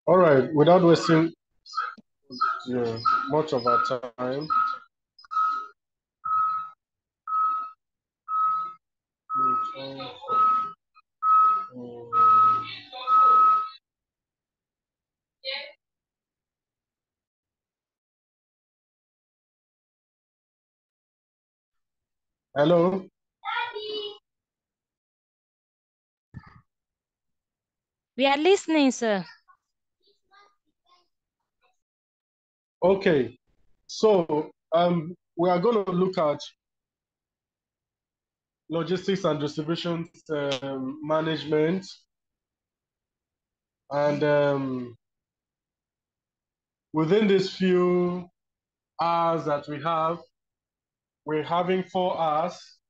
All right, without wasting much of our time. Hello. We are listening, sir. Okay, so we are going to look at logistics and distribution management, and within these few hours that we have, we're having 4 hours,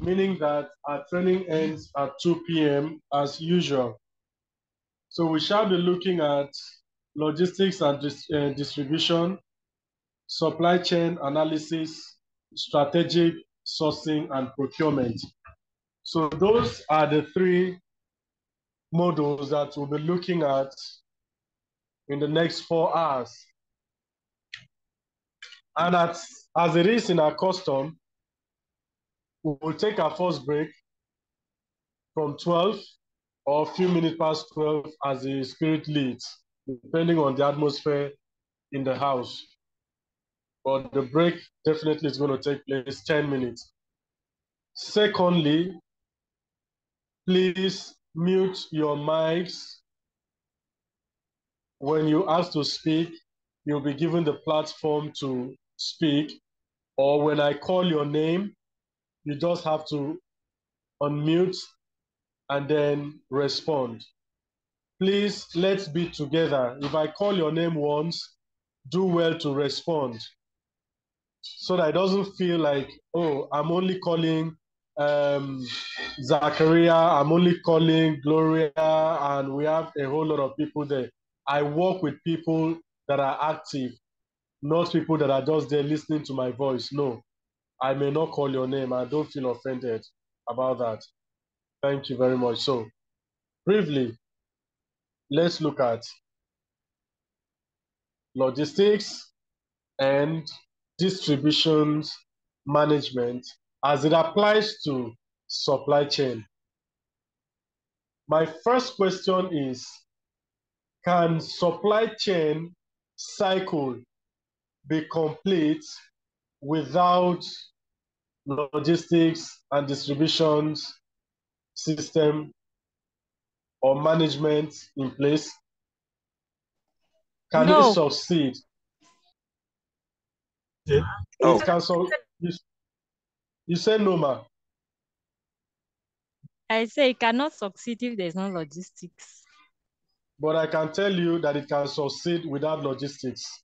meaning that our training ends at 2 p.m. as usual. So we shall be looking at logistics and distribution, supply chain analysis, strategic sourcing, and procurement. So those are the 3 modules that we'll be looking at in the next 4 hours. And as it is in our custom, we'll take our first break from 12 or a few minutes past 12 as the spirit leads, depending on the atmosphere in the house. But the break definitely is going to take place 10 minutes. Secondly, please mute your mics. When you ask to speak, you'll be given the platform to speak, or when I call your name, you just have to unmute and then respond. Please, let's be together. If I call your name once, do well to respond so that it doesn't feel like, oh, I'm only calling Zachariah, I'm only calling Gloria, and we have a whole lot of people there. I work with people that are active, not people that are just there listening to my voice. No, I may not call your name. I don't feel offended about that. Thank you very much. So, briefly, let's look at logistics and distributions management as it applies to supply chain. My first question is, can supply chain cycle be complete without logistics and distributions system or management in place? Can it No. succeed? Yeah. It can you say no, ma? I say it cannot succeed if there's no logistics. But I can tell you that it can succeed without logistics.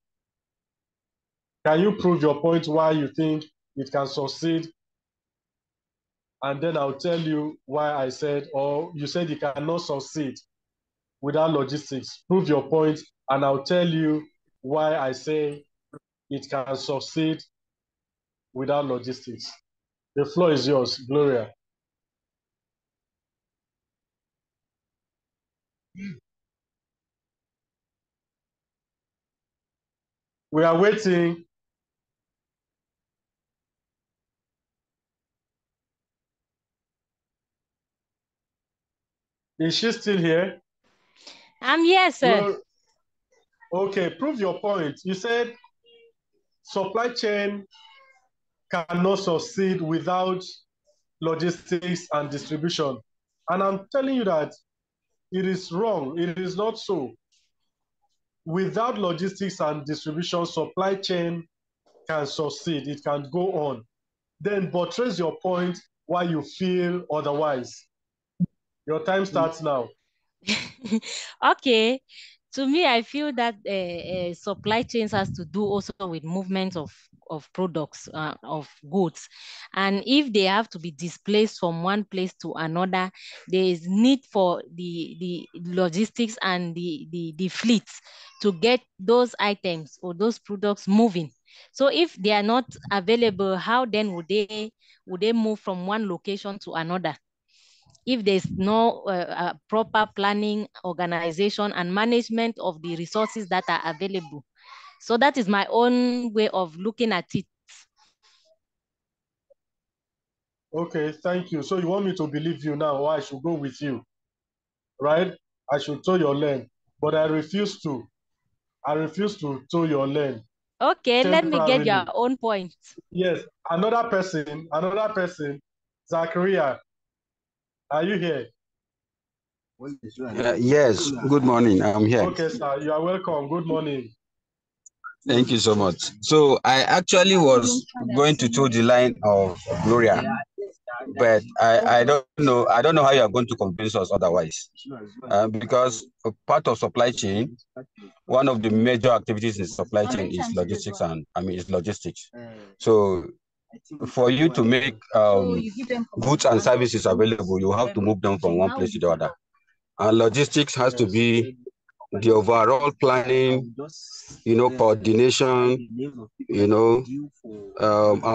Can you prove your point why you think it can succeed? And then I'll tell you why I said, or you said it cannot succeed without logistics. Prove your point, and I'll tell you why I say it can succeed without logistics. The floor is yours, Gloria. We are waiting. Is she still here? I'm here, sir. Okay, prove your point. You said supply chain cannot succeed without logistics and distribution. And I'm telling you that it is wrong. It is not so. Without logistics and distribution, supply chain can succeed. It can go on. Then buttress your point why you feel otherwise. Your time starts now. Okay. To me, I feel that supply chains has to do also with movement of products, of goods. And if they have to be displaced from one place to another, there is need for the logistics and the fleets to get those items or those products moving. So if they are not available, how then would they move from one location to another? If there's no proper planning, organization, and management of the resources that are available. So that is my own way of looking at it. Okay, thank you. So you want me to believe you now, or I should go with you, right? I should toe your lane, but I refuse to. I refuse to toe your lane Okay, let me get your temporarily. own point. Yes, another person, Zachariah, are you here? Yes, good morning. I'm here. Okay, sir, you are welcome. Good morning. Thank you so much. So I actually was going to toe the line of Gloria, but I don't know. I don't know how you are going to convince us otherwise. Because a part of supply chain, one of the major activities in supply chain is logistics, and it's logistics. So for you to make goods and services available, you have to move them from one place to the other. And logistics has to be the overall planning, coordination, and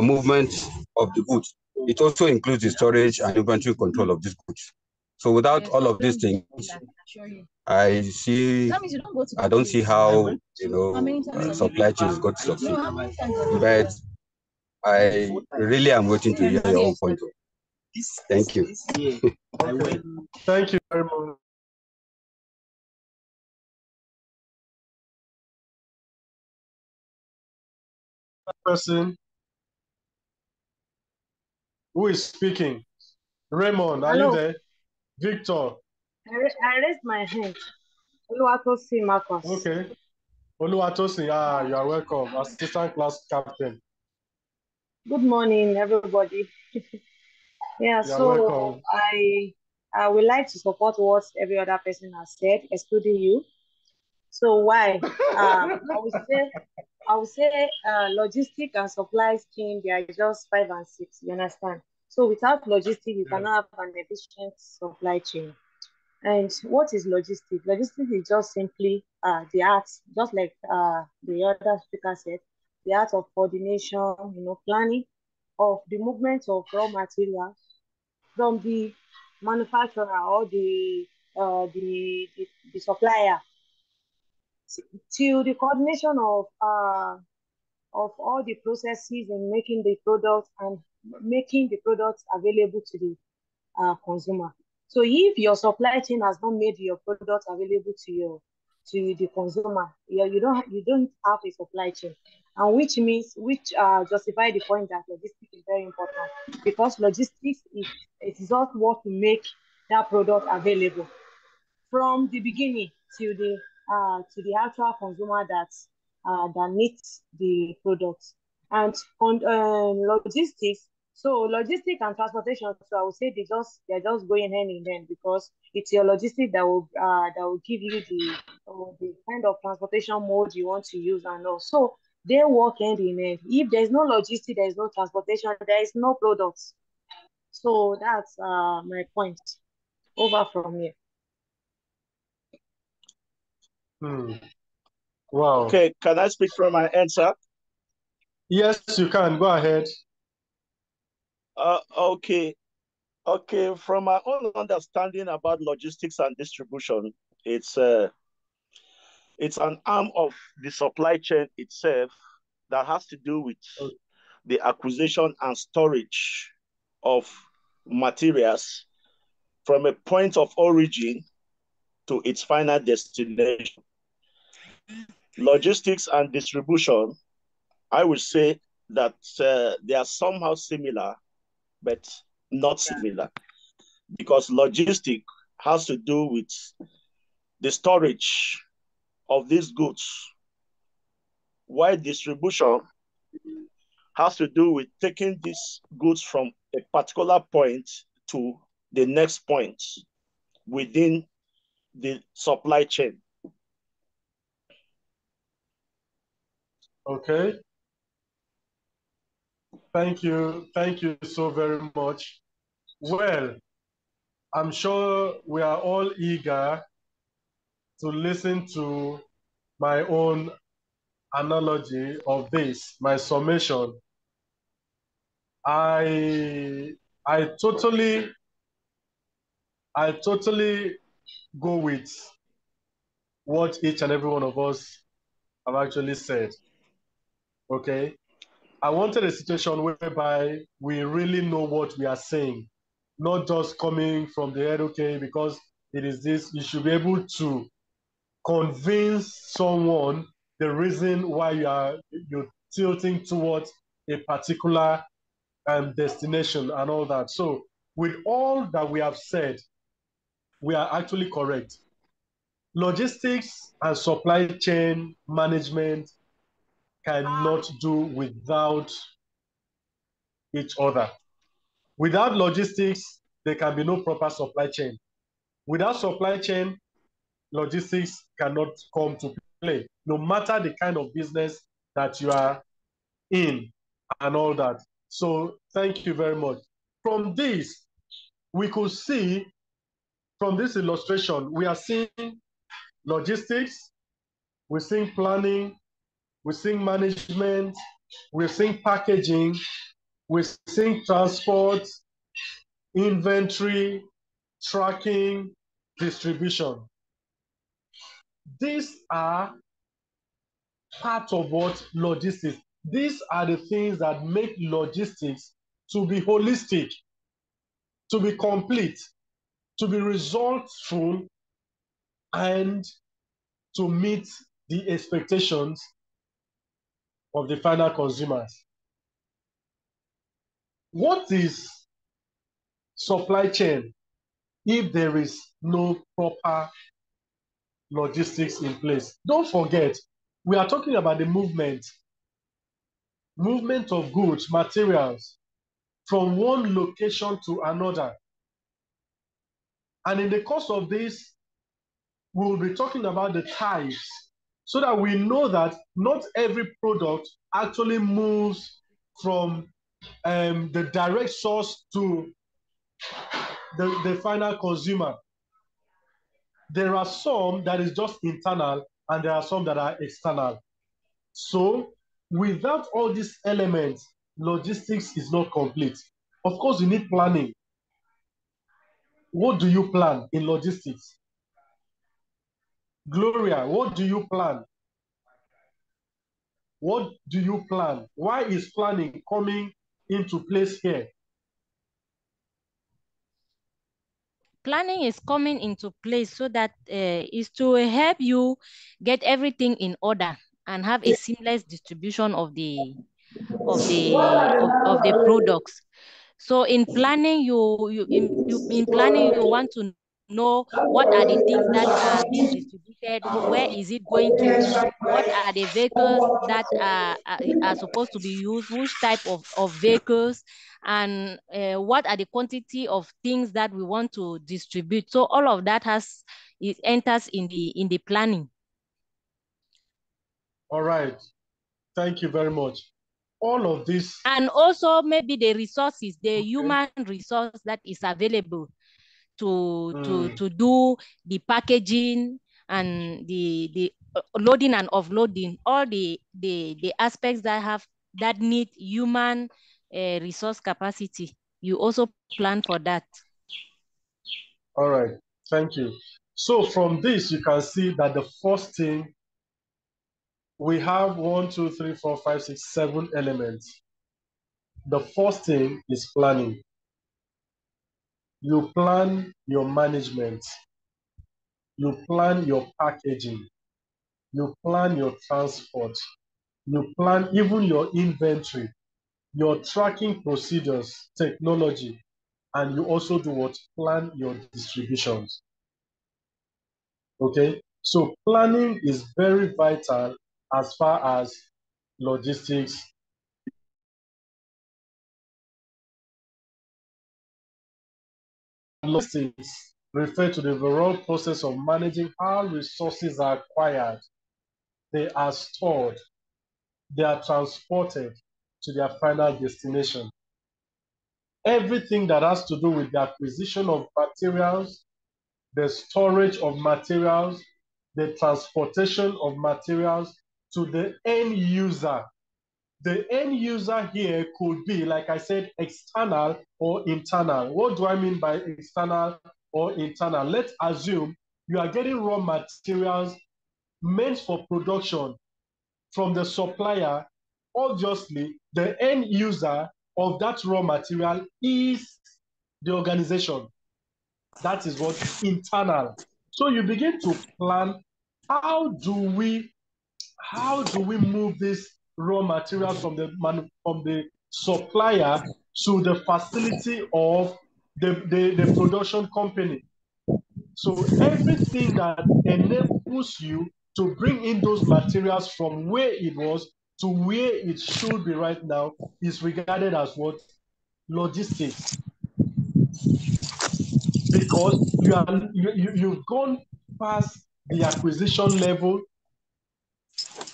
movement of the goods. It also includes the storage and inventory control of these goods. So without all of these things, I don't see how supply chain is going to succeed. But I really am waiting to hear your own point of view. Thank you. Okay. Thank you very much. Person who is speaking. Raymond, are you there? Victor. I raised my hand. Oluwatosin Marcus. Okay. Oluwatosin, you are welcome. Assistant class captain. Good morning, everybody. Yeah, You are so welcome. I would like to support what every other person has said, excluding you. So why? I would say logistic and supply chain, they are just 5 and 6, you understand? So without logistic, you cannot have an efficient supply chain. And what is logistics? Logistics is just simply the art, just like the other speaker said, the art of coordination, planning of the movement of raw materials from the manufacturer or the supplier to the coordination of all the processes in making the product and making the products available to the consumer. So if your supply chain has not made your product available to the consumer, you don't have a supply chain, and which justify the point that logistics is very important, because logistics is just what to make that product available from the beginning to the actual consumer that needs the product. And on logistics, so logistics and transportation, so I would say they're just going hand in hand, because it's your logistics that will give you the kind of transportation mode you want to use, and also they work hand in hand. If there's no logistics, there is no transportation, there is no products. So that's my point. Over from here. Wow. Okay, can I speak from my answer? Yes, you can. Go ahead. Okay. From my own understanding about logistics and distribution, it's an arm of the supply chain itself that has to do with the acquisition and storage of materials from a point of origin to its final destination. Logistics and distribution, I would say that they are somehow similar, but not similar, because logistics has to do with the storage of these goods, while distribution has to do with taking these goods from a particular point to the next point within the supply chain. Okay. Thank you. Thank you so very much. Well, I'm sure we are all eager to listen to my own analogy of this, my summation. I I totally go with what each and every one of us have actually said. Okay. I wanted a situation whereby we really know what we are saying, not just coming from the head, okay, because it is this, you should be able to convince someone the reason why you're tilting towards a particular destination and all that. So with all that we have said, we are actually correct. Logistics and supply chain management cannot do without each other. Without logistics, there can be no proper supply chain. Without supply chain, logistics cannot come to play, no matter the kind of business that you are in and all that. So thank you very much. From this, we could see, from this illustration, we are seeing logistics, we're seeing planning, we're seeing management, we're seeing packaging, we're seeing transport, inventory, tracking, distribution. These are part of what logistics. These are the things that make logistics to be holistic, to be complete, to be resultful, and to meet the expectations of the final consumers. What is supply chain if there is no proper logistics in place? Don't forget, we are talking about the movement of goods, materials from one location to another. And in the course of this, we'll be talking about the types so that we know that not every product actually moves from the direct source to the final consumer. There are some that is just internal and there are some that are external. So without all these elements, logistics is not complete. Of course, you need planning. What do you plan in logistics? Gloria, what do you plan? What do you plan? Why is planning coming into place here? Planning is coming into place so that is to help you get everything in order and have a seamless distribution of the products. So in planning, in planning you want to know what are the things that are being distributed, where is it going to, what are the vehicles that are supposed to be used, which type of vehicles, and what are the quantity of things that we want to distribute. So all of that it enters in the planning. All right. Thank you very much. All of this. And also maybe the resources, the human resource that is available to do the packaging and the loading and offloading, all the aspects that need human resource capacity. You also plan for that. All right, thank you. So from this, you can see that the first thing, we have 1, 2, 3, 4, 5, 6, 7 elements. The first thing is planning. You plan your management. You plan your packaging. You plan your transport. You plan even your inventory, your tracking procedures, technology, and you also do what? Plan your distributions. Okay, so planning is very vital as far as logistics logistics refer to the overall process of managing how resources are acquired, they are stored, they are transported to their final destination. Everything that has to do with the acquisition of materials, the storage of materials, the transportation of materials to the end user. The end user here could be, like I said, external or internal. What do I mean by external or internal? Let's assume you are getting raw materials meant for production from the supplier. Obviously, the end user of that raw material is the organization. That is what internal. So you begin to plan, how do we move this raw materials from the supplier to the facility of the production company. So everything that enables you to bring in those materials from where it was to where it should be right now is regarded as what? Logistics. Because you've gone past the acquisition level.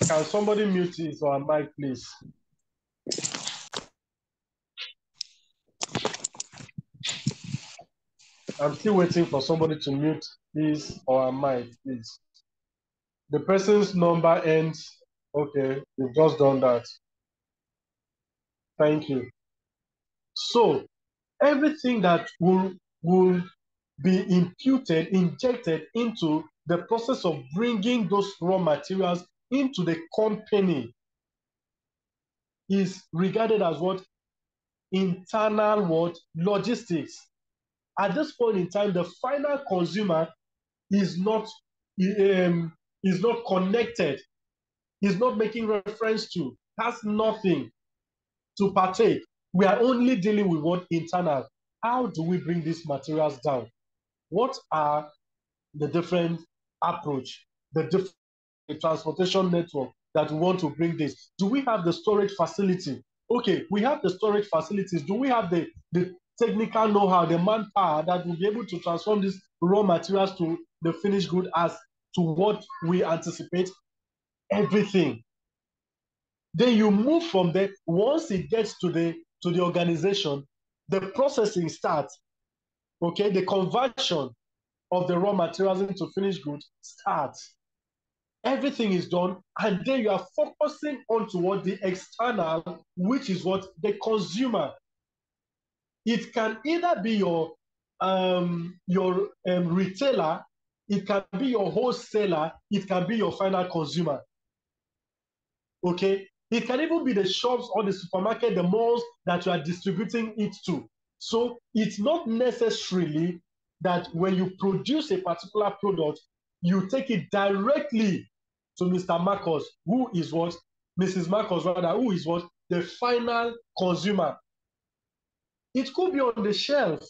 Can somebody mute his or mic, please? I'm still waiting for somebody to mute his or her mic, please. The person's number ends. Okay, you've just done that. Thank you. So everything that will be injected into the process of bringing those raw materials into the company is regarded as what? Internal what? Logistics. At this point in time, the final consumer is not connected, is not making reference to, has nothing to partake. We are only dealing with what? Internal. How do we bring these materials down? What are the different approach, the different transportation network that we want to bring this? Do we have the storage facility? Okay, we have the storage facilities. Do we have the technical know-how, the manpower that will be able to transform these raw materials to the finished good as to what we anticipate? Everything. Then you move from there. Once it gets to the organization, the processing starts. Okay, the conversion of the raw materials into finished goods starts. Everything is done, and then you are focusing on toward the external, which is what? The consumer. It can either be your retailer, it can be your wholesaler, it can be your final consumer. Okay, it can even be the shops or the supermarket, the malls that you are distributing it to. So it's not necessarily that when you produce a particular product, you take it directly to Mr. Marcos, who is what? Mrs. Marcos, rather, who is what? The final consumer. It could be on the shelf.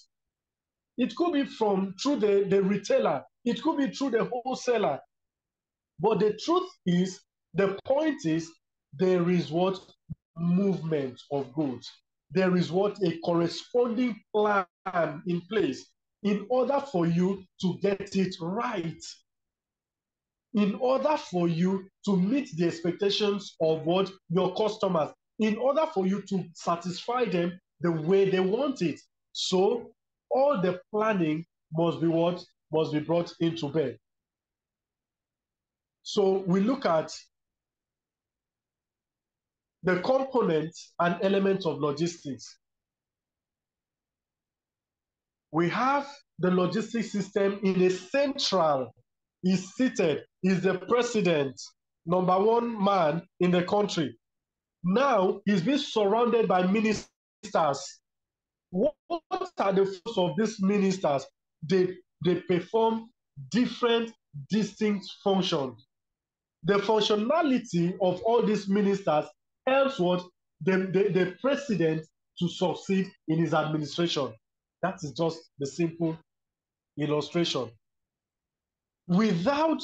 It could be through the retailer. It could be through the wholesaler. But the truth is, the point is, there is what? Movement of goods. There is what? A corresponding plan in place in order for you to get it right. In order for you to meet the expectations of what? Your customers. In order for you to satisfy them the way they want it. So all the planning must be what? Must be brought into bear. So we look at the components and elements of logistics. We have the logistics system in a central. He's seated, he's the president, number one man in the country. Now he's being surrounded by ministers. What are the forces of these ministers? They perform different, distinct functions. The functionality of all these ministers helps what? The president to succeed in his administration. That is just the simple illustration. Without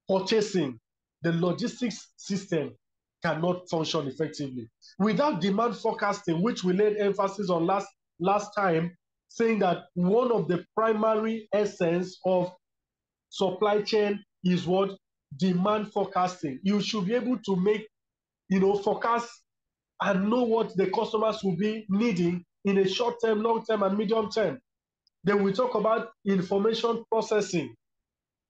purchasing, the logistics system cannot function effectively. Without demand forecasting, which we laid emphasis on last time, saying that one of the primary essence of supply chain is what? Demand forecasting. You should be able to make, forecast and know what the customers will be needing in a short term, long term, and medium term. Then we talk about information processing.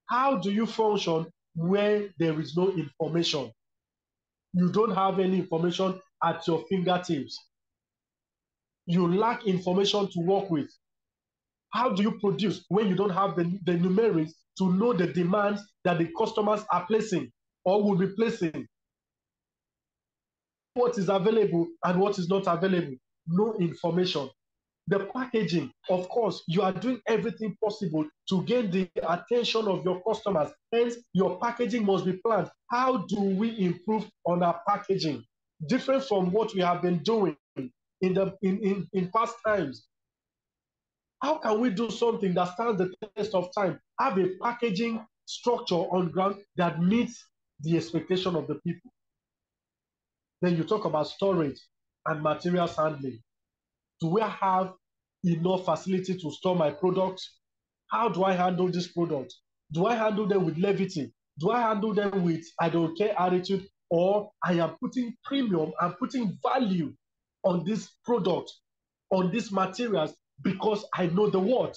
How do you function where there is no information? You don't have any information at your fingertips. You lack information to work with. How do you produce when you don't have the numerics to know the demands that the customers are placing or will be placing? What is available and what is not available? No information. The packaging, of course, you are doing everything possible to gain the attention of your customers. Hence, your packaging must be planned. How do we improve on our packaging? Different from what we have been doing in past times. How can we do something that stands the test of time? Have a packaging structure on ground that meets the expectation of the people. Then you talk about storage and materials handling. Do I have enough facility to store my products? How do I handle this product? Do I handle them with levity? Do I handle them with I don't care attitude? Or I am putting premium, I'm putting value on this product, on these materials, because I know the what?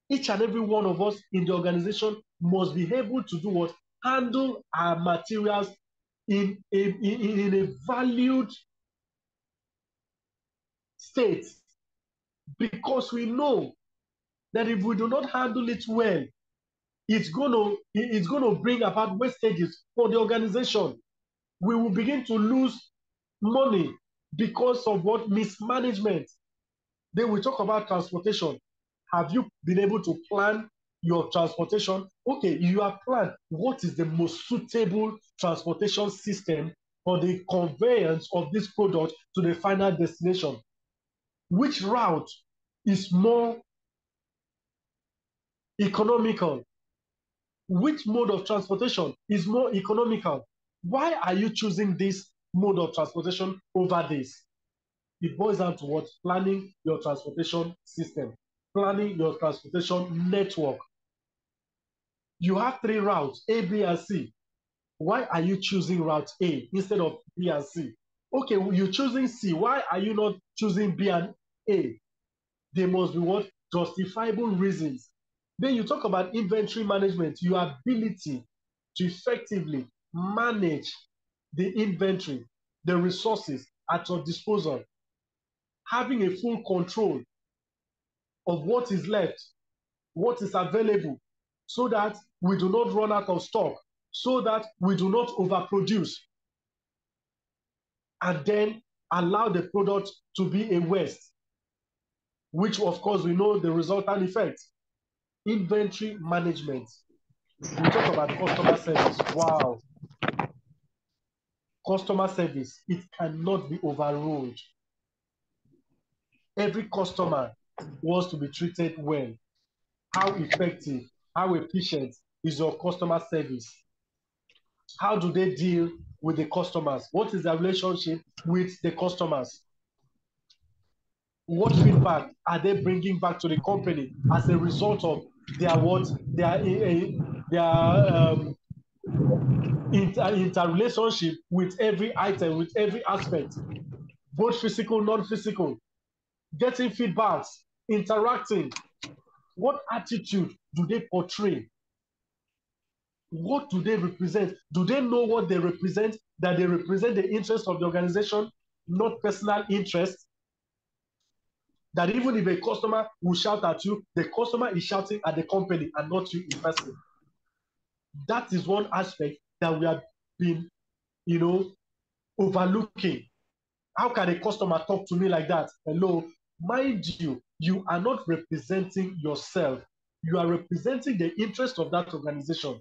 Each and every one of us in the organization must be able to do what? Handle our materials in a valued state, because we know that if we do not handle it well, it's going to bring about wastages for the organization. We will begin to lose money because of what? Mismanagement. Then we talk about transportation. Have you been able to plan your transportation? Okay, you have planned. What is the most suitable transportation system for the conveyance of this product to the final destination? Which route is more economical? Which mode of transportation is more economical? Why are you choosing this mode of transportation over this? It boils down to what? Planning your transportation system, planning your transportation network. You have 3 routes, A, B, and C. Why are you choosing route A instead of B and C? Okay, you're choosing C. Why are you not choosing B and A? There must be what? Justifiable reasons. Then you talk about inventory management, your ability to effectively manage the inventory, the resources at your disposal, having a full control of what is left, what is available, so that we do not run out of stock, so that we do not overproduce, and then allow the product to be a waste, which of course we know the resultant effect. Inventory management. We talk about customer service. Wow. Customer service, it cannot be overruled. Every customer wants to be treated well. How effective, how efficient is your customer service? How do they deal with the customers? What is the relationship with the customers? What feedback are they bringing back to the company as a result of their interrelationship with every item, with every aspect, both physical, non-physical, getting feedbacks, interacting? What attitude do they portray? What do they represent? Do they know what they represent, that they represent the interest of the organization, not personal interest? That even if a customer will shout at you, the customer is shouting at the company and not you in person. That is one aspect that we have been, overlooking. How can a customer talk to me like that? Hello, mind you, you are not representing yourself. You are representing the interest of that organization.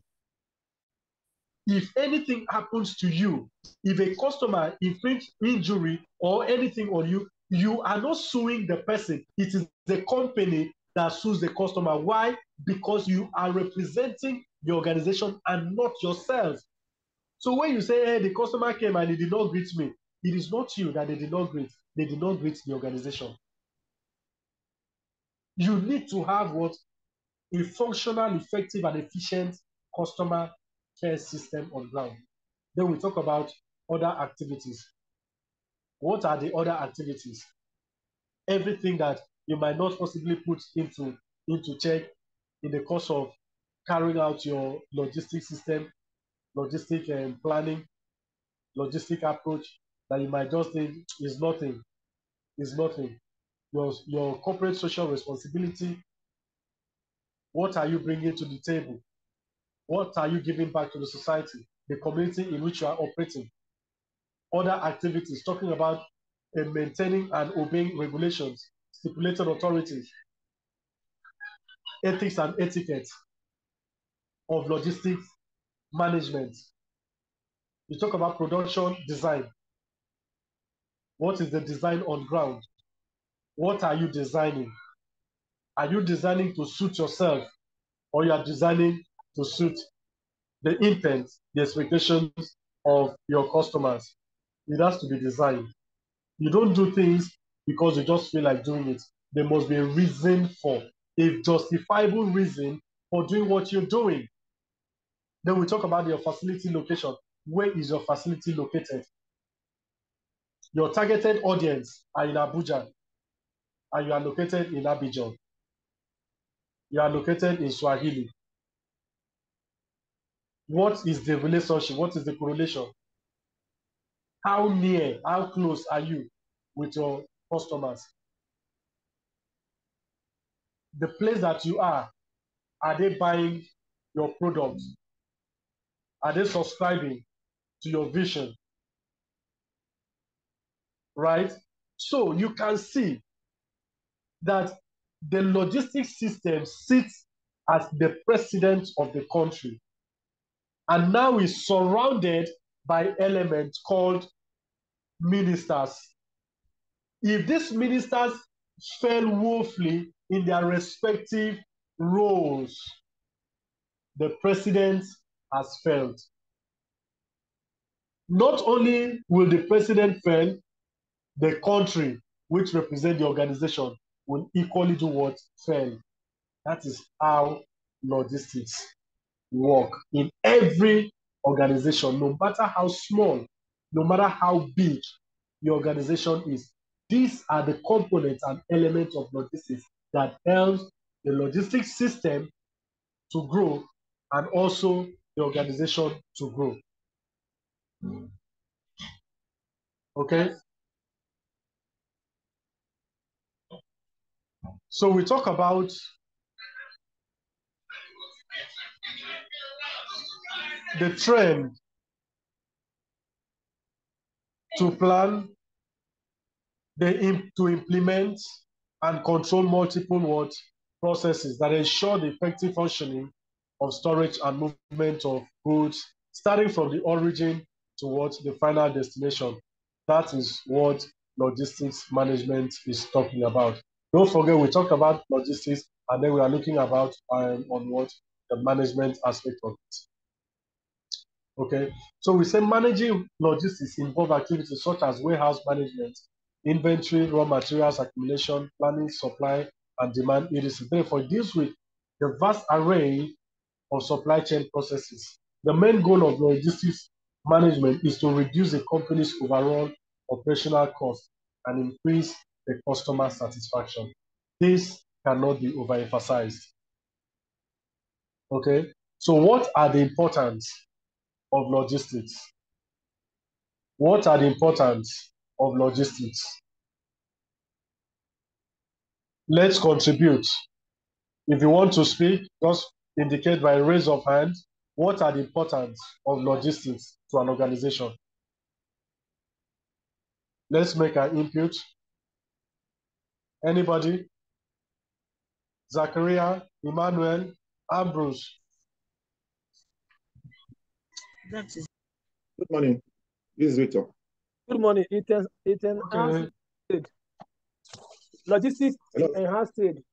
If anything happens to you, if a customer inflicts injury or anything on you, you are not suing the person. It is the company that sues the customer. Why? Because you are representing the organization and not yourself. So when you say, hey, the customer came and he did not greet me, it is not you that they did not greet. They did not greet the organization. You need to have what? A functional, effective, and efficient customer care system on ground. Then we talk about other activities. What are the other activities? Everything that you might not possibly put into check in the course of carrying out your logistic system, logistic planning, logistic approach, that you might just think is nothing, is nothing. Your corporate social responsibility, what are you bringing to the table? What are you giving back to the society, the community in which you are operating? Other activities, talking about maintaining and obeying regulations, stipulated authorities, ethics and etiquette of logistics management. You talk about production design. What is the design on ground? What are you designing? Are you designing to suit yourself, or you are designing to suit the intent, the expectations of your customers? It has to be designed. You don't do things because you just feel like doing it. There must be a reason for, a justifiable reason for doing what you're doing. Then we talk about your facility location. Where is your facility located? Your targeted audience are in Abuja, and you are located in Abidjan. You are located in Swahili. What is the relationship? What is the correlation? How near, how close are you with your customers? The place that you are they buying your products? Are they subscribing to your vision? Right? So you can see that the logistics system sits as the president of the country, and now is surrounded by elements called ministers. If these ministers fail woefully in their respective roles, the president has failed. Not only will the president fail, the country which represents the organization will equally do what? Fail. That is how logistics work in every organization, no matter how small, no matter how big the organization is. These are the components and elements of logistics that helps the logistics system to grow and also the organization to grow. Okay? So we talk about the trend to plan, to implement and control multiple processes that ensure the effective functioning of storage and movement of goods, starting from the origin towards the final destination. That is what logistics management is talking about. Don't forget, we talked about logistics, and then we are looking about on what the management aspect of it. Okay, so we say managing logistics involve activities such as warehouse management, inventory, raw materials accumulation, planning, supply, and demand, etc. Therefore, it deals with the vast array of supply chain processes. The main goal of logistics management is to reduce the company's overall operational cost and increase the customer satisfaction. This cannot be overemphasized. Okay, so what are the importance of logistics? What are the importance of logistics? Let's contribute. If you want to speak, just indicate by raise of hand. What are the importance of logistics to an organization? Let's make an input. Anybody? Zachariah, Emmanuel, Ambrose. Good morning. This is Victor. Good morning. It enhances trade. Logistics enhance trade.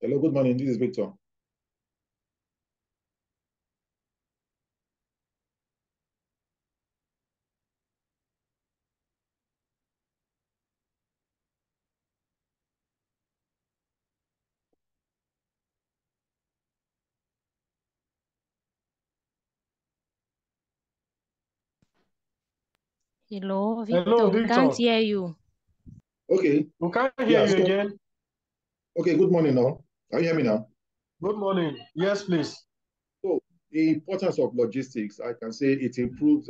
Hello, good morning. This is Victor. Hello, Victor. Hello, We can't Victor. hear you. Okay. We can't hear you so, again. okay, good morning now. Can you hear me now? Good morning. Yes, please. So the importance of logistics, I can say it improves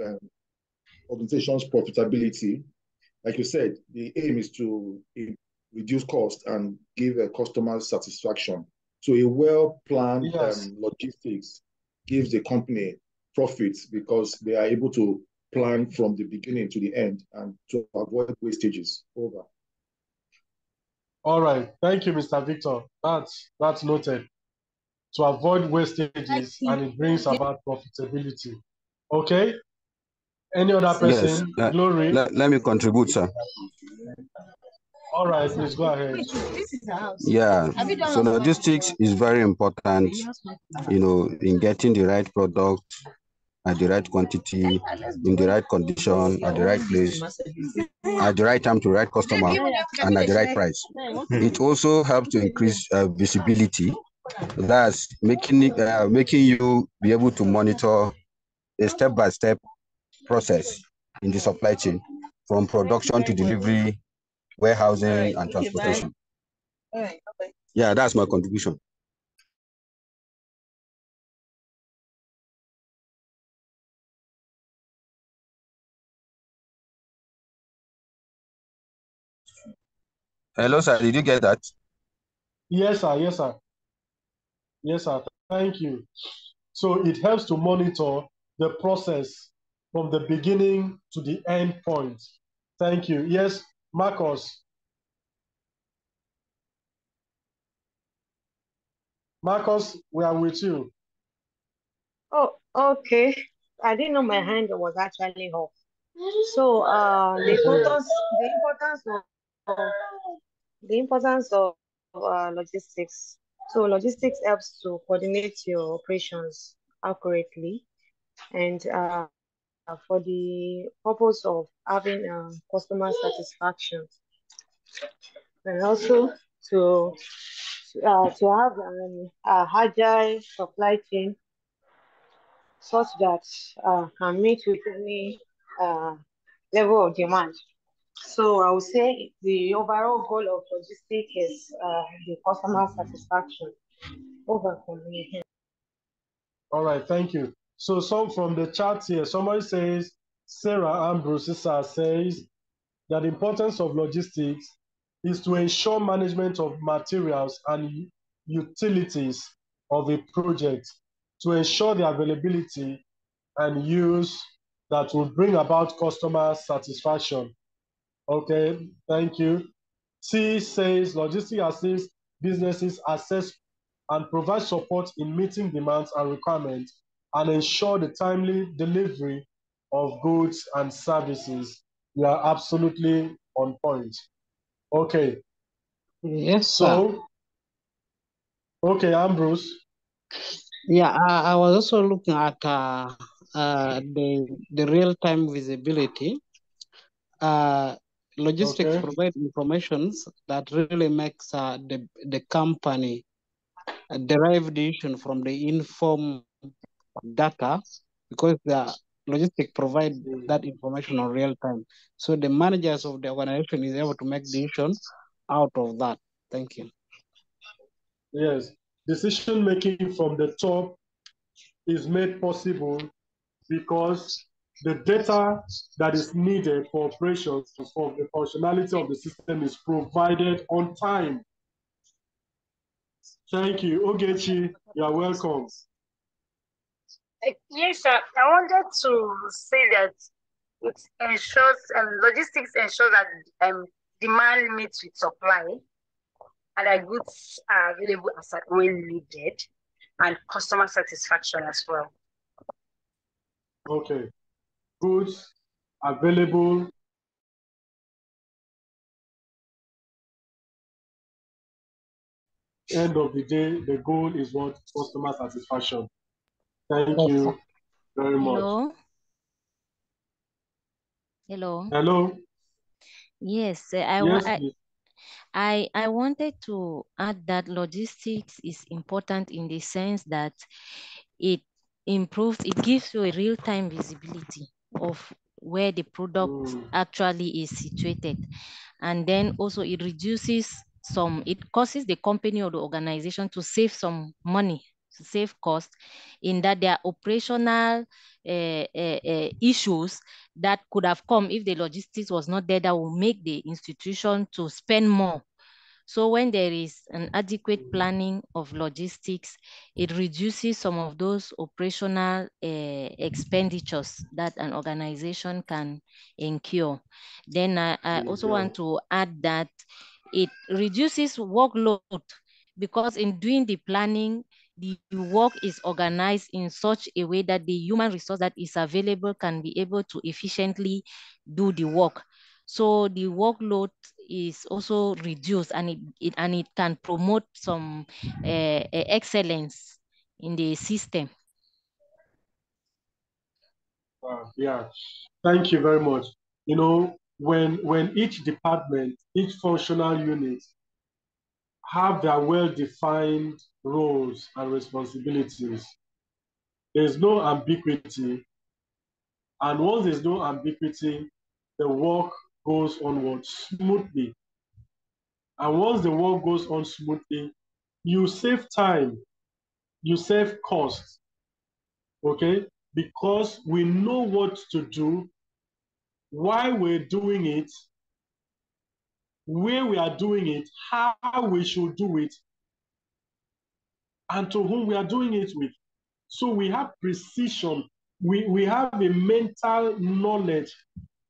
organizations' profitability. Like you said, the aim is to reduce cost and give customers satisfaction. So a well-planned Yes. logistics gives the company profits because they are able to plan from the beginning to the end and to avoid wastages. Over. All right. Thank you, Mr. Victor. That's noted. To avoid wastages and it brings about profitability. Okay. Any other Yes, person? Glory. let me contribute, sir. All right, please go ahead. Yeah, so logistics is very important, in getting the right product at the right quantity, in the right condition, at the right place, at the right time to the right customer, and at the right price. It also helps to increase visibility. That's making you be able to monitor a step-by-step process in the supply chain, from production to delivery, warehousing, and transportation. Yeah, that's my contribution. Hello, sir. Did you get that? Yes, sir. Yes, sir. Yes, sir. Thank you. So it helps to monitor the process from the beginning to the end point. Thank you. Yes, Marcus. Marcus, we are with you. Oh, okay. I didn't know my hand was actually off. So the importance of logistics. So logistics helps to coordinate your operations accurately and for the purpose of having customer satisfaction, and also to have an agile supply chain such that can meet with any level of demand. So I would say the overall goal of logistics is the customer satisfaction. Over from me. All right, thank you. So some from the chat here, somebody says, Sarah Ambrose says that the importance of logistics is to ensure management of materials and utilities of a project, to ensure the availability and use that will bring about customer satisfaction. Okay, thank you. C says logistics assists businesses assess and provide support in meeting demands and requirements and ensure the timely delivery of goods and services. You are absolutely on point. Okay. Yes, sir. So, okay, Ambrose. Yeah, I was also looking at the real-time visibility. Logistics Okay. provide information that really makes the company derive decision from the informed data, because the logistics provide that information on real time. So the managers of the organization is able to make decisions out of that. Thank you. Yes, decision making from the top is made possible because the data that is needed for operations for the functionality of the system is provided on time. Thank you. Ogechi, you are welcome. Yes, sir. I wanted to say that it ensures logistics ensures that demand meets with supply and that goods are available as when needed, and customer satisfaction as well. Okay. Goods available. End of the day, the goal is what? Customer satisfaction. Thank you very much. Hello. Hello. Hello. Yes, I wanted to add that logistics is important in the sense that it gives you a real-time visibility of where the product actually is situated. And then also it causes the company or the organization to save some money, to save cost, in that there are operational issues that could have come if the logistics was not there, that will make the institution to spend more. So when there is an adequate planning of logistics, it reduces some of those operational expenditures that an organization can incur. Then I also want to add that it reduces workload, because in doing the planning, the work is organized in such a way that the human resource that is available can be able to efficiently do the work. So the workload is also reduced, and it can promote some excellence in the system. Yeah, thank you very much. You know, when each department, each functional unit have their well-defined roles and responsibilities, there's no ambiguity. And once there's no ambiguity, the work goes onward smoothly. And once the work goes on smoothly, you save time, you save cost, okay? Because we know what to do, why we're doing it, where we are doing it, how we should do it, and to whom we are doing it with. So we have precision. We have a mental knowledge,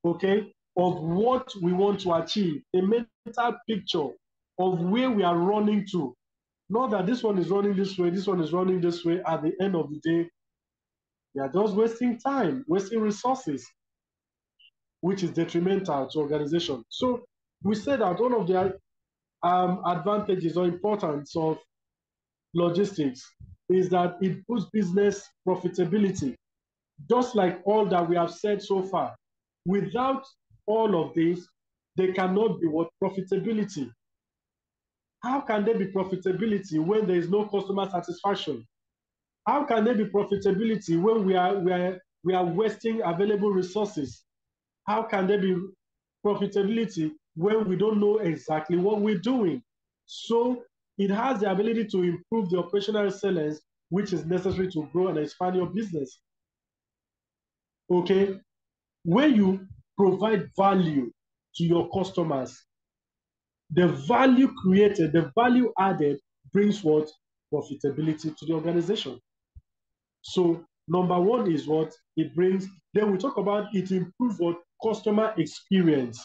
okay, of what we want to achieve, a mental picture of where we are running to. Not that this one is running this way, this one is running this way. At the end of the day, we are just wasting time, wasting resources, which is detrimental to organization. So we said that one of the advantages or importance of logistics is that it boosts business profitability. Just like all that we have said so far, without all of this, there cannot be what profitability. How can there be profitability when there is no customer satisfaction? How can there be profitability when we are wasting available resources? How can there be profitability when we don't know exactly what we're doing? So it has the ability to improve the operational excellence, which is necessary to grow and expand your business. Okay? When you provide value to your customers, the value created, the value added brings what? Profitability to the organization. So number one is what it brings. Then we talk about it improves what? Customer experience.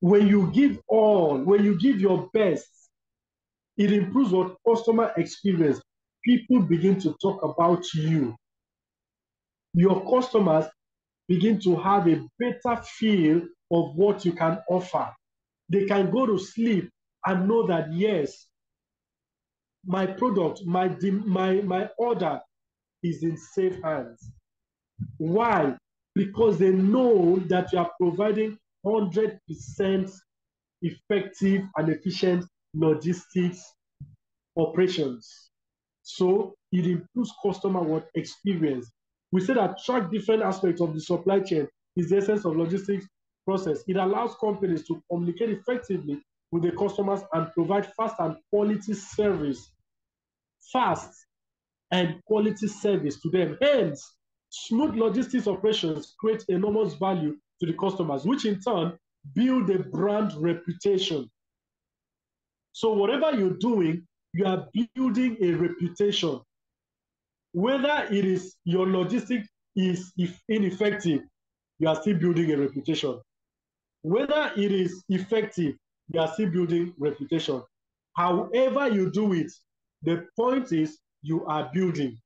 When you give all, when you give your best, it improves what? Customer experience. People begin to talk about you. Your customers begin to have a better feel of what you can offer. They can go to sleep and know that, yes, my product, my order is in safe hands. Why? Because they know that you are providing 100% effective and efficient logistics operations. So it improves customer experience. We say that track different aspects of the supply chain is the essence of logistics process. It allows companies to communicate effectively with the customers and provide fast and quality service. Fast and quality service to them. Hence, smooth logistics operations create enormous value to the customers, which in turn build a brand reputation. So whatever you're doing, you are building a reputation. Whether it is your logistics is ineffective, you are still building a reputation. Whether it is effective, you are still building reputation. However you do it, the point is you are building.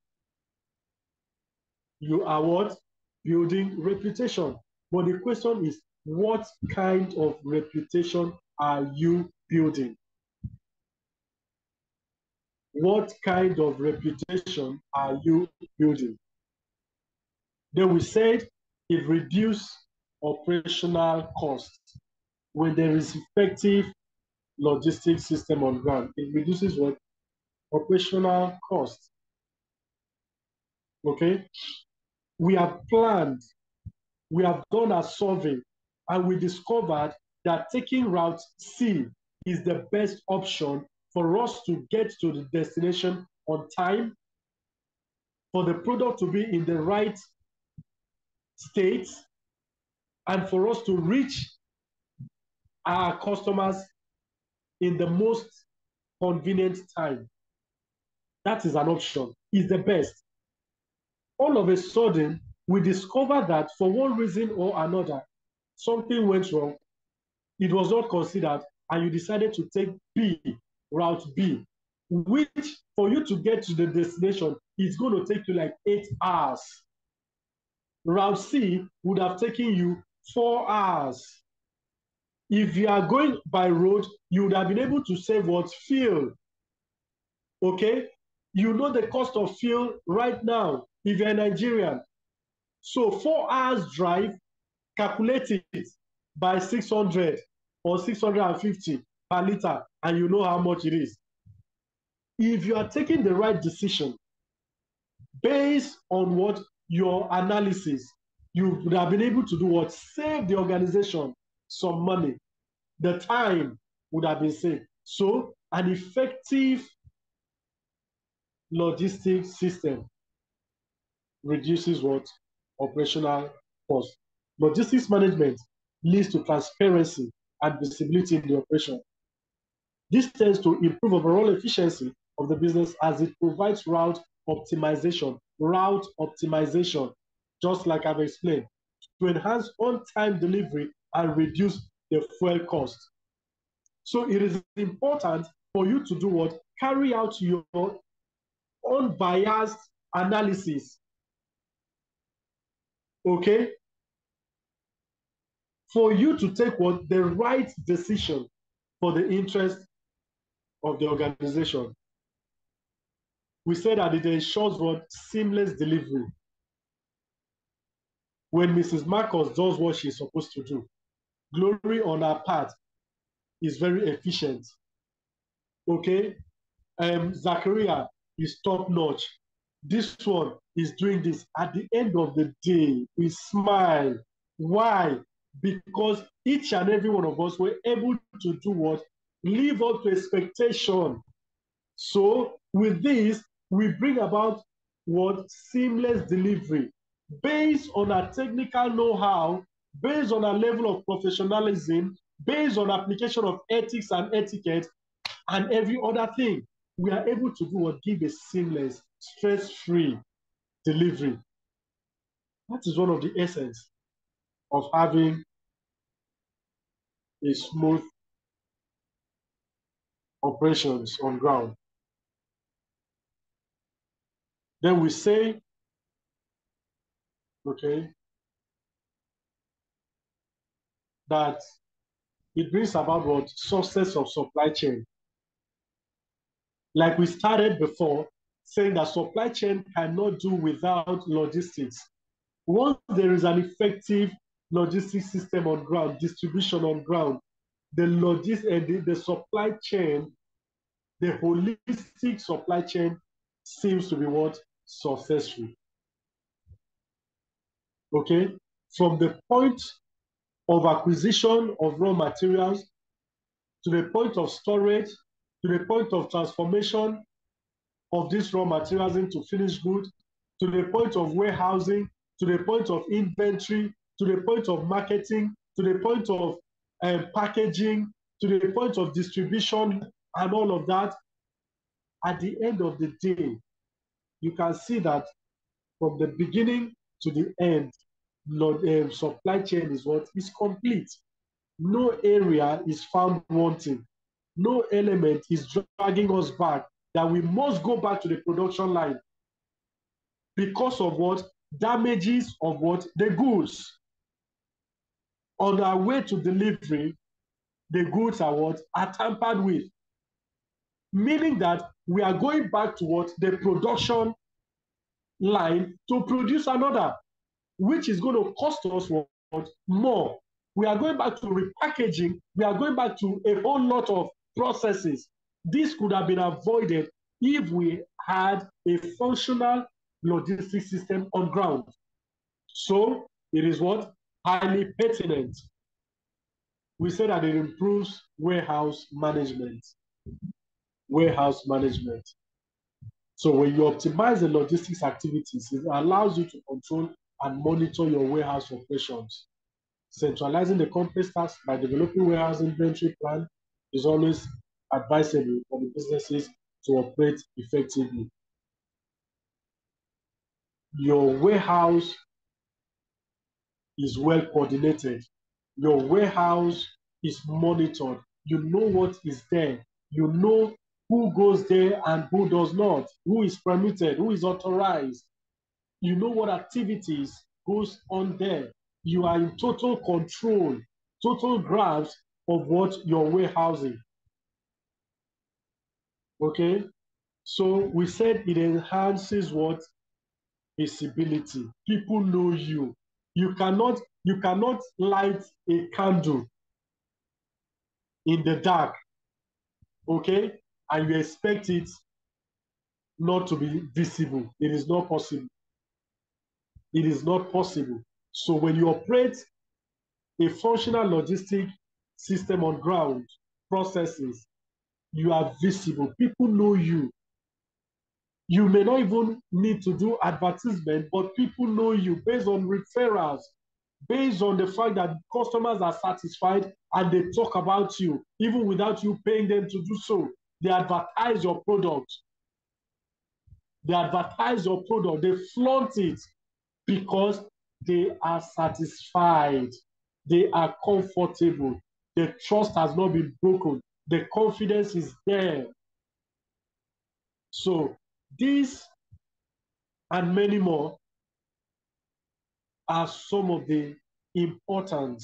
You are what? Building reputation. But the question is, what kind of reputation are you building? What kind of reputation are you building? Then we said it reduces operational costs. When there is effective logistics system on ground, it reduces what? Operational costs. Okay? We have planned we have done a survey and we discovered that taking route C is the best option for us to get to the destination on time, for the product to be in the right state, and for us to reach our customers in the most convenient time. That is an option. It's the best. All of a sudden, we discovered that for one reason or another, something went wrong. It was not considered, and you decided to take B, route B, which for you to get to the destination is going to take you like 8 hours. Route C would have taken you 4 hours. If you are going by road, you would have been able to save what? Fuel. Okay? You know the cost of fuel right now if you're a Nigerian. So 4 hours drive, calculate it by 600 or 650 per liter, and you know how much it is. If you are taking the right decision based on what your analysis, you would have been able to do what? Save the organization some money. The time would have been saved. So an effective logistics system reduces what? Operational cost. Logistics management leads to transparency and visibility in the operation. This tends to improve overall efficiency of the business as it provides route optimization, just like I've explained, to enhance on-time delivery and reduce the fuel cost. So it is important for you to do what? Carry out your unbiased analysis. Okay? For you to take what? The right decision for the interest of the organization. We said that it ensures what? Seamless delivery. When Mrs. Marcos does what she's supposed to do, Glory on her part is very efficient. Okay? Zachariah is top notch. This one is doing this. At the end of the day, we smile. Why? Because each and every one of us were able to do what? Live up to expectation. So with this, we bring about what? Seamless delivery based on our technical know-how, based on our level of professionalism, based on application of ethics and etiquette, and every other thing. We are able to do what? Give a seamless, stress-free delivery. That is one of the essence of having a smooth operations on ground. Then we say, okay, that it brings about what? Success of supply chain. Like we started before, saying that supply chain cannot do without logistics. Once there is an effective logistics system on ground, distribution on ground, the supply chain, the holistic supply chain seems to be what? Successful. Okay? From the point of acquisition of raw materials, to the point of storage, to the point of transformation of these raw materials into finished goods, to the point of warehousing, to the point of inventory, to the point of marketing, to the point of packaging, to the point of distribution, and all of that. At the end of the day, you can see that from the beginning to the end, supply chain is what? Is complete. No area is found wanting. No element is dragging us back, that we must go back to the production line because of what? Damages of what? The goods. On our way to delivery, the goods are what? Are tampered with. Meaning that we are going back to what? The production line to produce another, which is going to cost us what? More. We are going back to repackaging. We are going back to a whole lot of processes. This could have been avoided if we had a functional logistics system on ground. So it is what? highly pertinent. We say that it improves warehouse management. Warehouse management. So when you optimize the logistics activities, it allows you to control and monitor your warehouse operations. Centralizing the complex tasks by developing warehouse inventory plan is always advisable for the businesses to operate effectively. Your warehouse is well coordinated. Your warehouse is monitored. You know what is there. You know who goes there and who does not, who is permitted, who is authorized. You know what activities goes on there. You are in total control, total grasp of what you're warehousing. Okay? So we said it enhances what? Visibility. People know you. You cannot light a candle in the dark, okay? And you expect it not to be visible. It is not possible. It is not possible. So when you operate a functional logistic system on ground processes, you are visible. People know you. You may not even need to do advertisement, but people know you based on referrals, based on the fact that customers are satisfied and they talk about you, even without you paying them to do so. They advertise your product. They advertise your product. They flaunt it because they are satisfied. They are comfortable. The trust has not been broken. The confidence is there. So these and many more are some of the important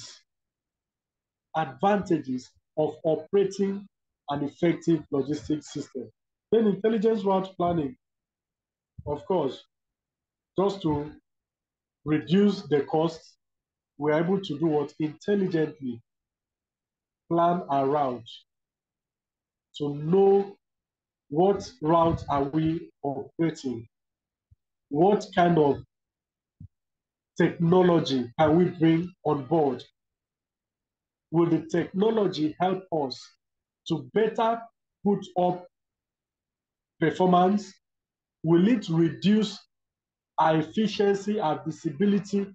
advantages of operating an effective logistics system. Then intelligence route planning, of course, just to reduce the costs, we're able to do what? Intelligently plan our route to know what route are we operating, what kind of technology can we bring on board. Will the technology help us to better put up performance? Will it reduce our efficiency, our visibility?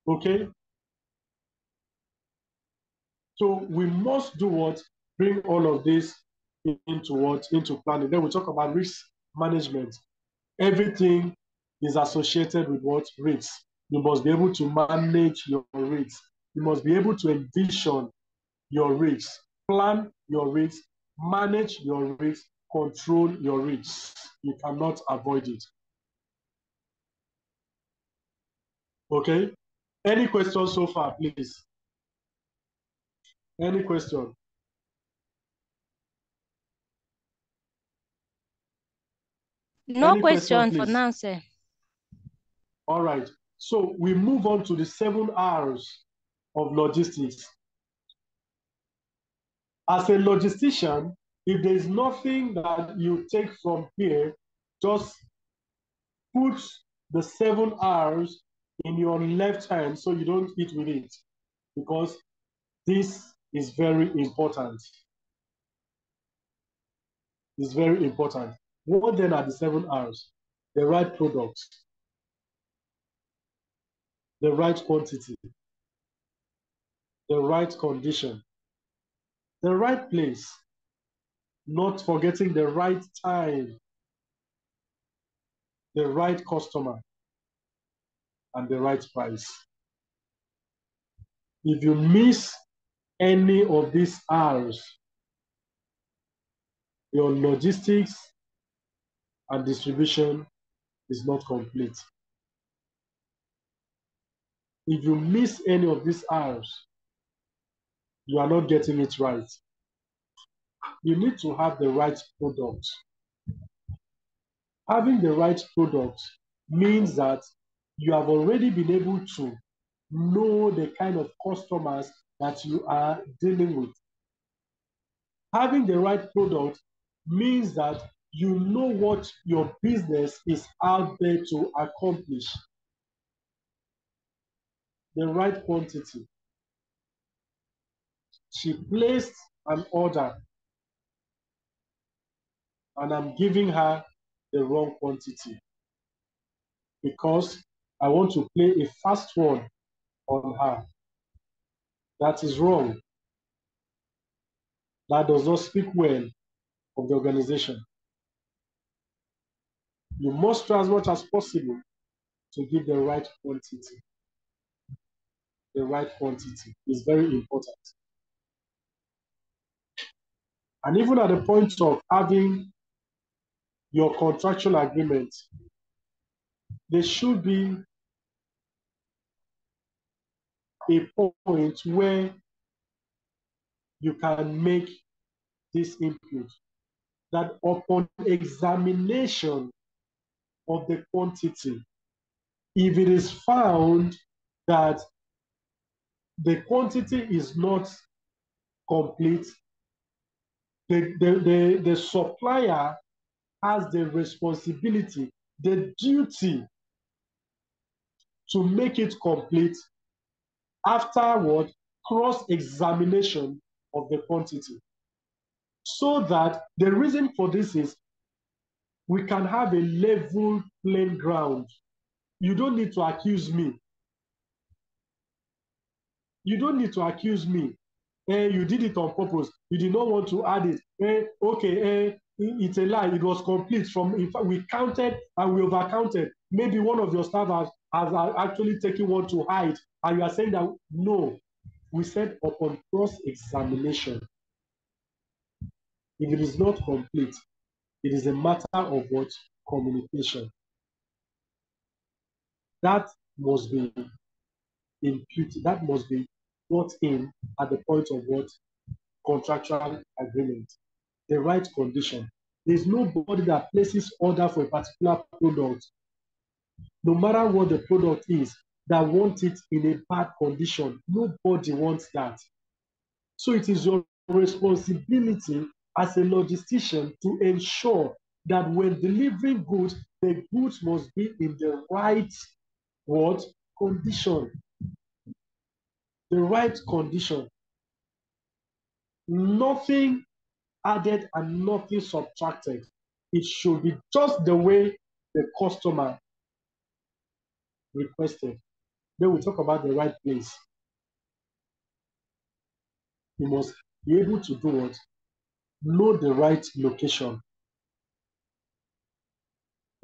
Okay? So we must do what? Bring all of this into what? Into planning. Then we talk about risk management. Everything is associated with what? Risks. You must be able to manage your risks. You must be able to envision your risks, plan your risks, manage your risks, control your risks. You cannot avoid it. Okay? Any questions so far, please? Any question? No Any question please? for now, sir. All right. So we move on to the 7 R's of logistics. As a logistician, if there's nothing that you take from here, just put the 7 R's in your left hand so you don't eat with it, because this is very important. It's very important. What then are the 7 R's? The right product, the right quantity, the right condition, the right place, not forgetting the right time, the right customer, and the right price. If you miss any of these R's, your logistics and distribution is not complete. If you miss any of these R's, you are not getting it right. You need to have the right product. Having the right product means that you have already been able to know the kind of customers that you are dealing with. Having the right product means that you know what your business is out there to accomplish. the right quantity. She placed an order and I'm giving her the wrong quantity because I want to play a fast one on her. That is wrong. That does not speak well of the organization. You must try as much as possible to give the right quantity. The right quantity is very important. And even at the point of having your contractual agreement, there should be a point where you can make this input that upon examination of the quantity, if it is found that the quantity is not complete, the supplier has the responsibility, the duty to make it complete. Afterward, cross-examination of the quantity. So that the reason for this is we can have a level playing ground. You don't need to accuse me. You don't need to accuse me. You did it on purpose. You did not want to add it. Okay, it's a lie. It was complete. In fact, we counted and we overcounted. Maybe one of your staff has actually taken one to hide, and you are saying that no. We said upon cross-examination. If it is not complete, it is a matter of what? Communication. That must be imputed. That must be brought in at the point of what? Contractual agreement. The right condition. There's nobody that places order for a particular product, no matter what the product is, that wants it in a bad condition. Nobody wants that. So it is your responsibility as a logistician to ensure that when delivering goods, the goods must be in the right what? Condition. The right condition. Nothing added and nothing subtracted. It should be just the way the customer requested. Then we talk about the right place. You must be able to do what? Know the right location.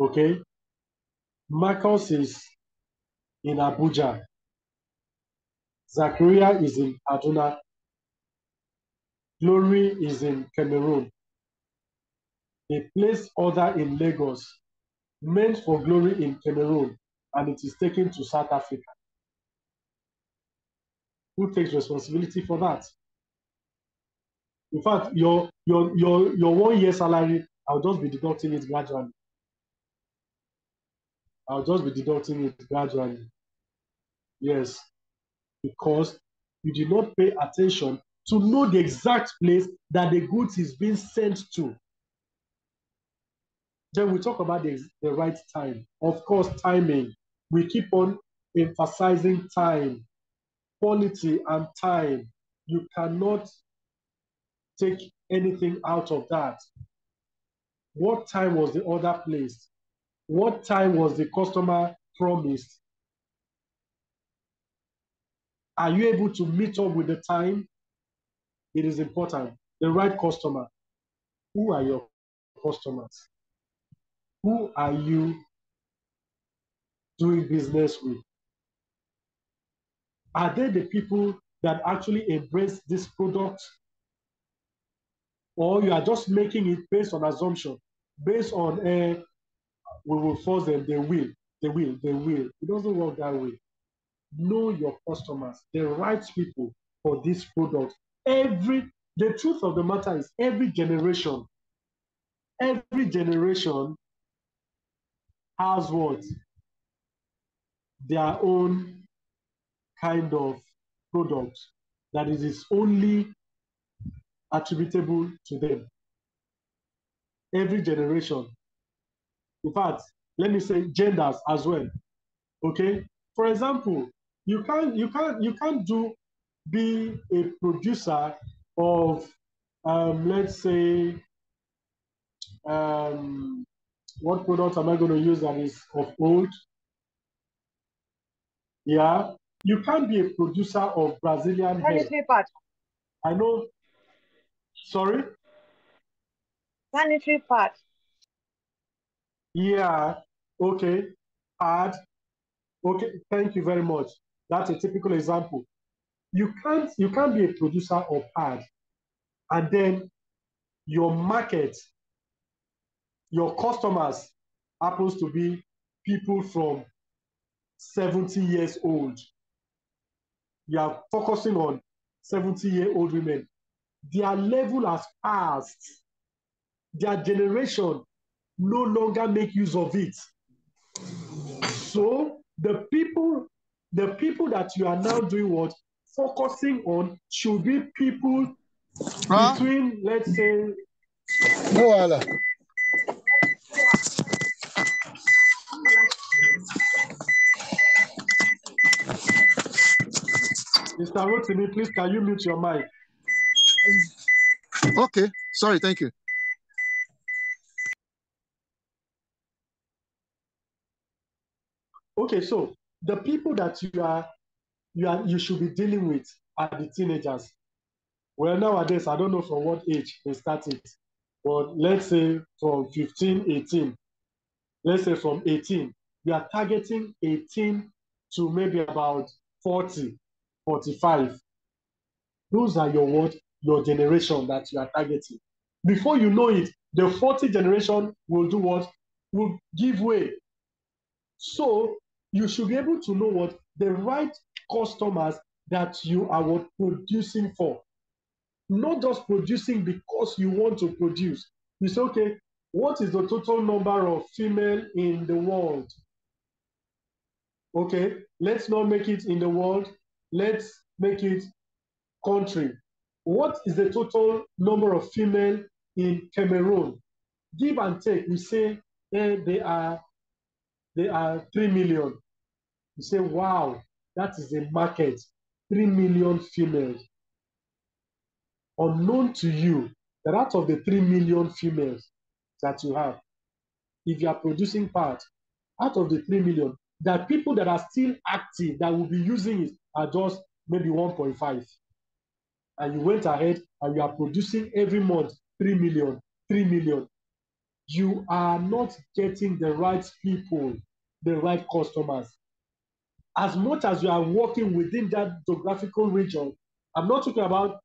Okay? Marcus is in Abuja. Zachariah is in Kaduna. Glory is in Cameroon. They placed order in Lagos, meant for Glory in Cameroon, and it is taken to South Africa. Who takes responsibility for that? In fact, your 1 year salary, I'll just be deducting it gradually. I'll just be deducting it gradually. Yes, because you did not pay attention to know the exact place that the goods is being sent to. Then we talk about the right time. Of course, timing. We keep on emphasizing time, quality and time. You cannot take anything out of that. What time was the order placed? What time was the customer promised? Are you able to meet up with the time? It is important. The right customer. Who are your customers? Who are you doing business with? Are they the people that actually embrace this product? Or you are just making it based on assumption, based on we will force them, they will. It doesn't work that way. Know your customers, the right people for this product. The truth of the matter is every generation has what? Their own kind of product that is only attributable to them. Every generation. In fact, let me say genders as well. Okay? For example, You can't be a producer of let's say what product am I going to use that is of old? Yeah, you can't be a producer of Brazilian hair. Sanitary pad. I know. Sorry. Sanitary pad. Yeah. Okay. Pad. Okay. Thank you very much. That's a typical example. You can't be a producer of pad, and then your market, your customers happens to be people from 70 years old. You are focusing on 70-year-old women. Their level has passed. Their generation no longer make use of it. So the people that you are now doing what? Focusing on should be people between, let's say, no Allah. Mr. Rotimi, please can you mute your mic? Okay, sorry, thank you. Okay, so the people that you should be dealing with are the teenagers. Well, nowadays, I don't know from what age they started, but let's say from 15, 18. Let's say from 18, we are targeting 18 to maybe about 40, 45. Those are your what? Your generation that you are targeting. Before you know it, the 40 generation will do what? Will give way. So you should be able to know what the right customers that you are what producing for. Not just producing because you want to produce. You say, okay, what is the total number of female in the world? Okay, let's not make it in the world. Let's make it country. What is the total number of female in Cameroon? Give and take. We say they are 3 million. You say, wow, that is a market. 3 million females. Unknown to you that out of the 3 million females that you have, if you are producing parts, out of the 3 million, there are people that are still active that will be using it are just maybe 1.5. And you went ahead and you are producing every month 3 million, 3 million. You are not getting the right people, the right customers. As much as you are working within that geographical region, I'm not talking about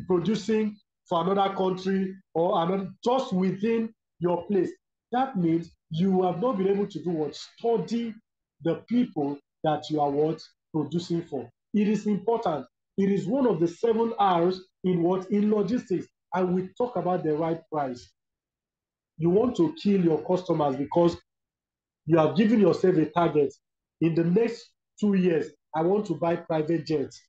producing for another country or another, just within your place. That means you have not been able to do what? Study the people that you are what? Producing for. It is important. It is one of the 7 R's in what? In logistics. And we talk about the right price. You want to kill your customers because you have given yourself a target. In the next 2 years, I want to buy private jets.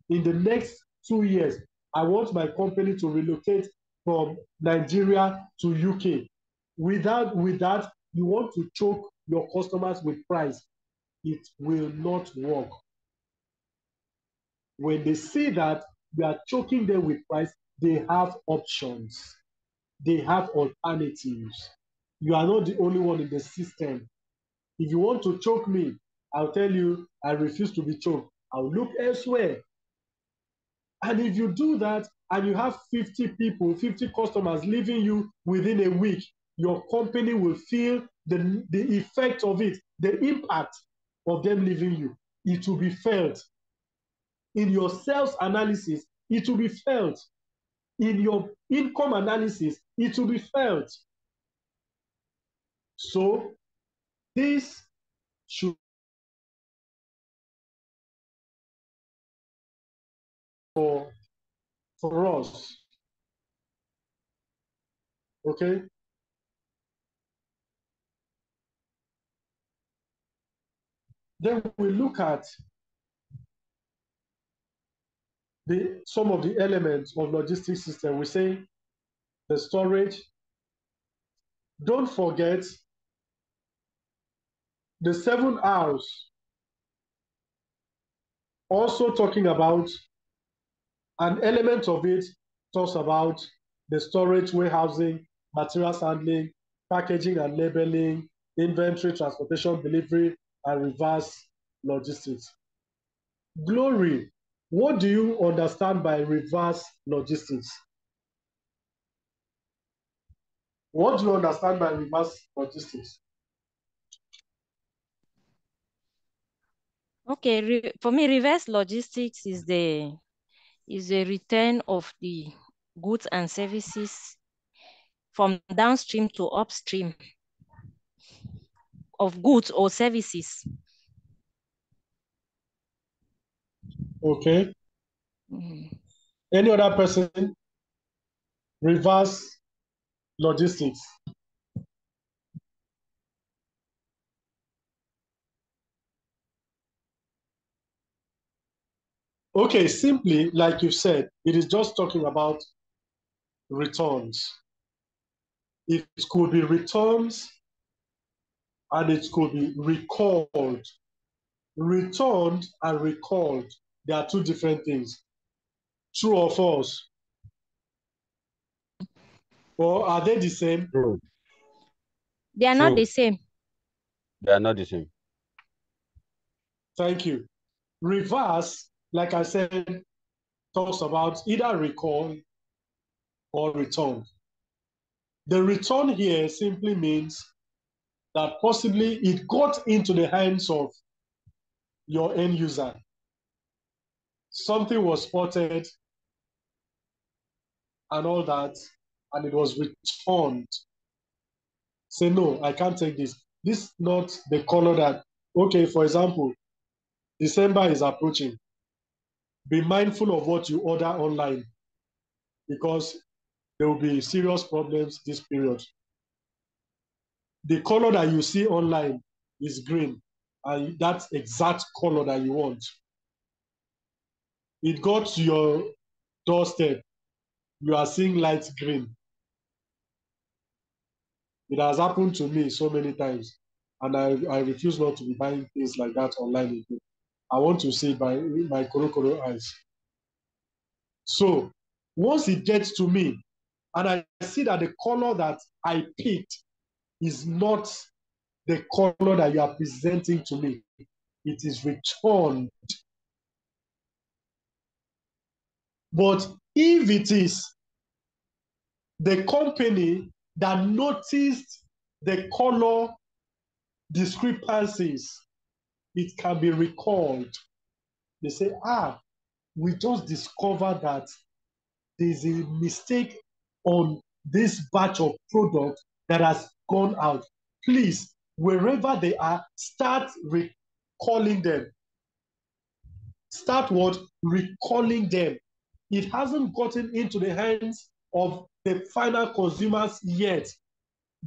In the next 2 years, I want my company to relocate from Nigeria to UK. With that, you want to choke your customers with price. It will not work. When they see that you are choking them with price, they have options. They have alternatives. You are not the only one in the system. If you want to choke me, I'll tell you, I refuse to be choked. I'll look elsewhere. And if you do that and you have 50 people, 50 customers leaving you within a week, your company will feel the effect of it, the impact of them leaving you. It will be felt. In your sales analysis, it will be felt. In your income analysis, it will be felt. So this should for us. Okay? Then we look at some of the elements of logistics system. We say the storage. Don't forget the 7 R's also talking about an element of it, talks about the storage, warehousing, materials handling, packaging and labeling, inventory, transportation, delivery, and reverse logistics. Glory, what do you understand by reverse logistics? What do you understand by reverse logistics? Okay, for me, reverse logistics is a return of the goods and services from downstream to upstream of goods or services. Okay. Any other person? Reverse logistics. Okay, simply, like you said, it is just talking about returns. It could be returns and it could be recalled. Returned and recalled, they are two different things. True or false? Or are they the same? True. They are not the same. They are not the same. Thank you. Reverse, like I said, talks about either recall or return. The return here simply means that possibly it got into the hands of your end user. Something was spotted and all that, and it was returned. Say, no, I can't take this. This is not the color that, okay, for example, December is approaching. Be mindful of what you order online because there will be serious problems this period. The color that you see online is green, and that's exact color that you want. It got to your doorstep, you are seeing light green. It has happened to me so many times, and I refuse not to be buying things like that online again. I want to see by my Korokoro eyes. So once it gets to me, and I see that the color that I picked is not the color that you are presenting to me, it is returned. But if it is the company that noticed the color discrepancies, it can be recalled. They say, we just discovered that there's a mistake on this batch of product that has gone out. Please, wherever they are, start recalling them. Start what? Recalling them. It hasn't gotten into the hands of the final consumers yet,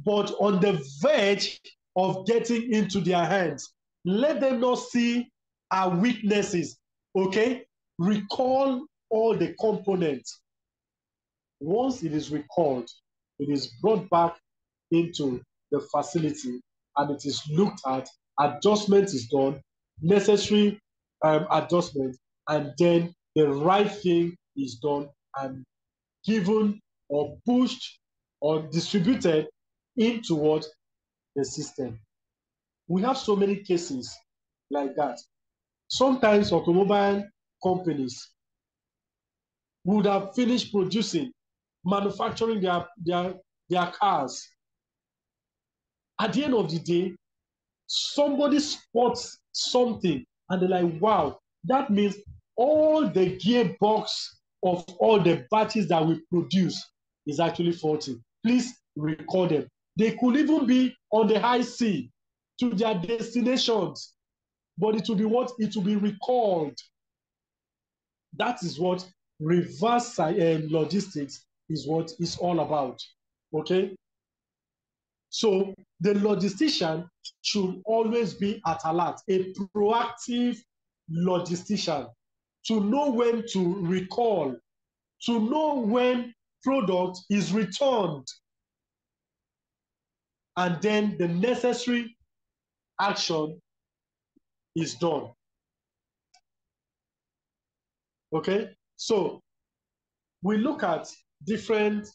but on the verge of getting into their hands. Let them not see our weaknesses, okay? Recall all the components. Once it is recalled, it is brought back into the facility and it is looked at, adjustment is done, necessary adjustment, and then the right thing is done and given or pushed or distributed into what? The system. We have so many cases like that. Sometimes automobile companies would have finished producing, manufacturing their cars. At the end of the day, somebody spots something and they're like, wow, that means all the gearbox of all the batches that we produce is actually faulty. Please record them. They could even be on the high sea to their destinations, but it will be what? It will be recalled. That is what reverse logistics is what it's all about. Okay? So the logistician should always be at alert, a proactive logistician, to know when to recall, to know when product is returned, and then the necessary action is done. Okay, so we look at different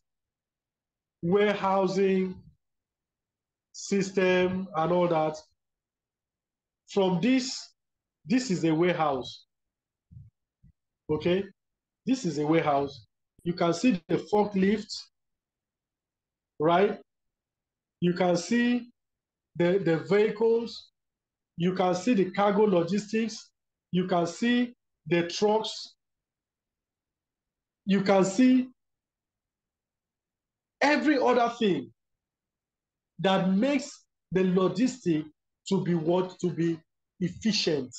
warehousing system and all that. From this is a warehouse. Okay, this is a warehouse. You can see the forklift, right? You can see the vehicles. You can see the cargo logistics. You can see the trucks. You can see every other thing that makes the logistic to be what? To be efficient.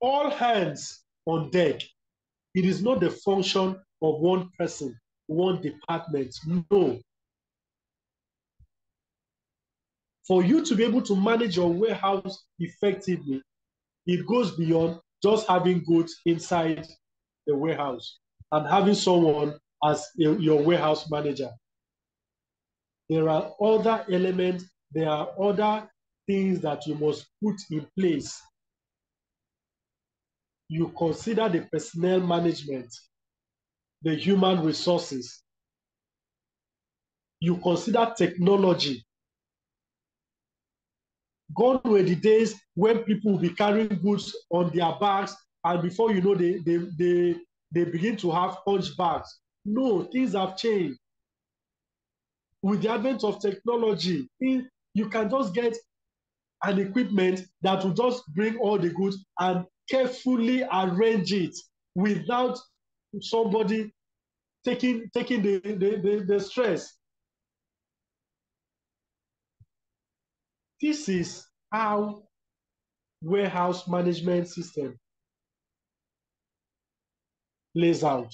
All hands on deck. It is not the function of one person, one department. No. For you to be able to manage your warehouse effectively, it goes beyond just having goods inside the warehouse and having someone as your warehouse manager. There are other elements, there are other things that you must put in place. You consider the personnel management, the human resources. You consider technology. Gone were the days when people will be carrying goods on their backs, and before you know, they begin to have punch bags. No, things have changed. With the advent of technology, you can just get an equipment that will just bring all the goods and carefully arrange it without somebody taking the stress. This is how warehouse management system lays out.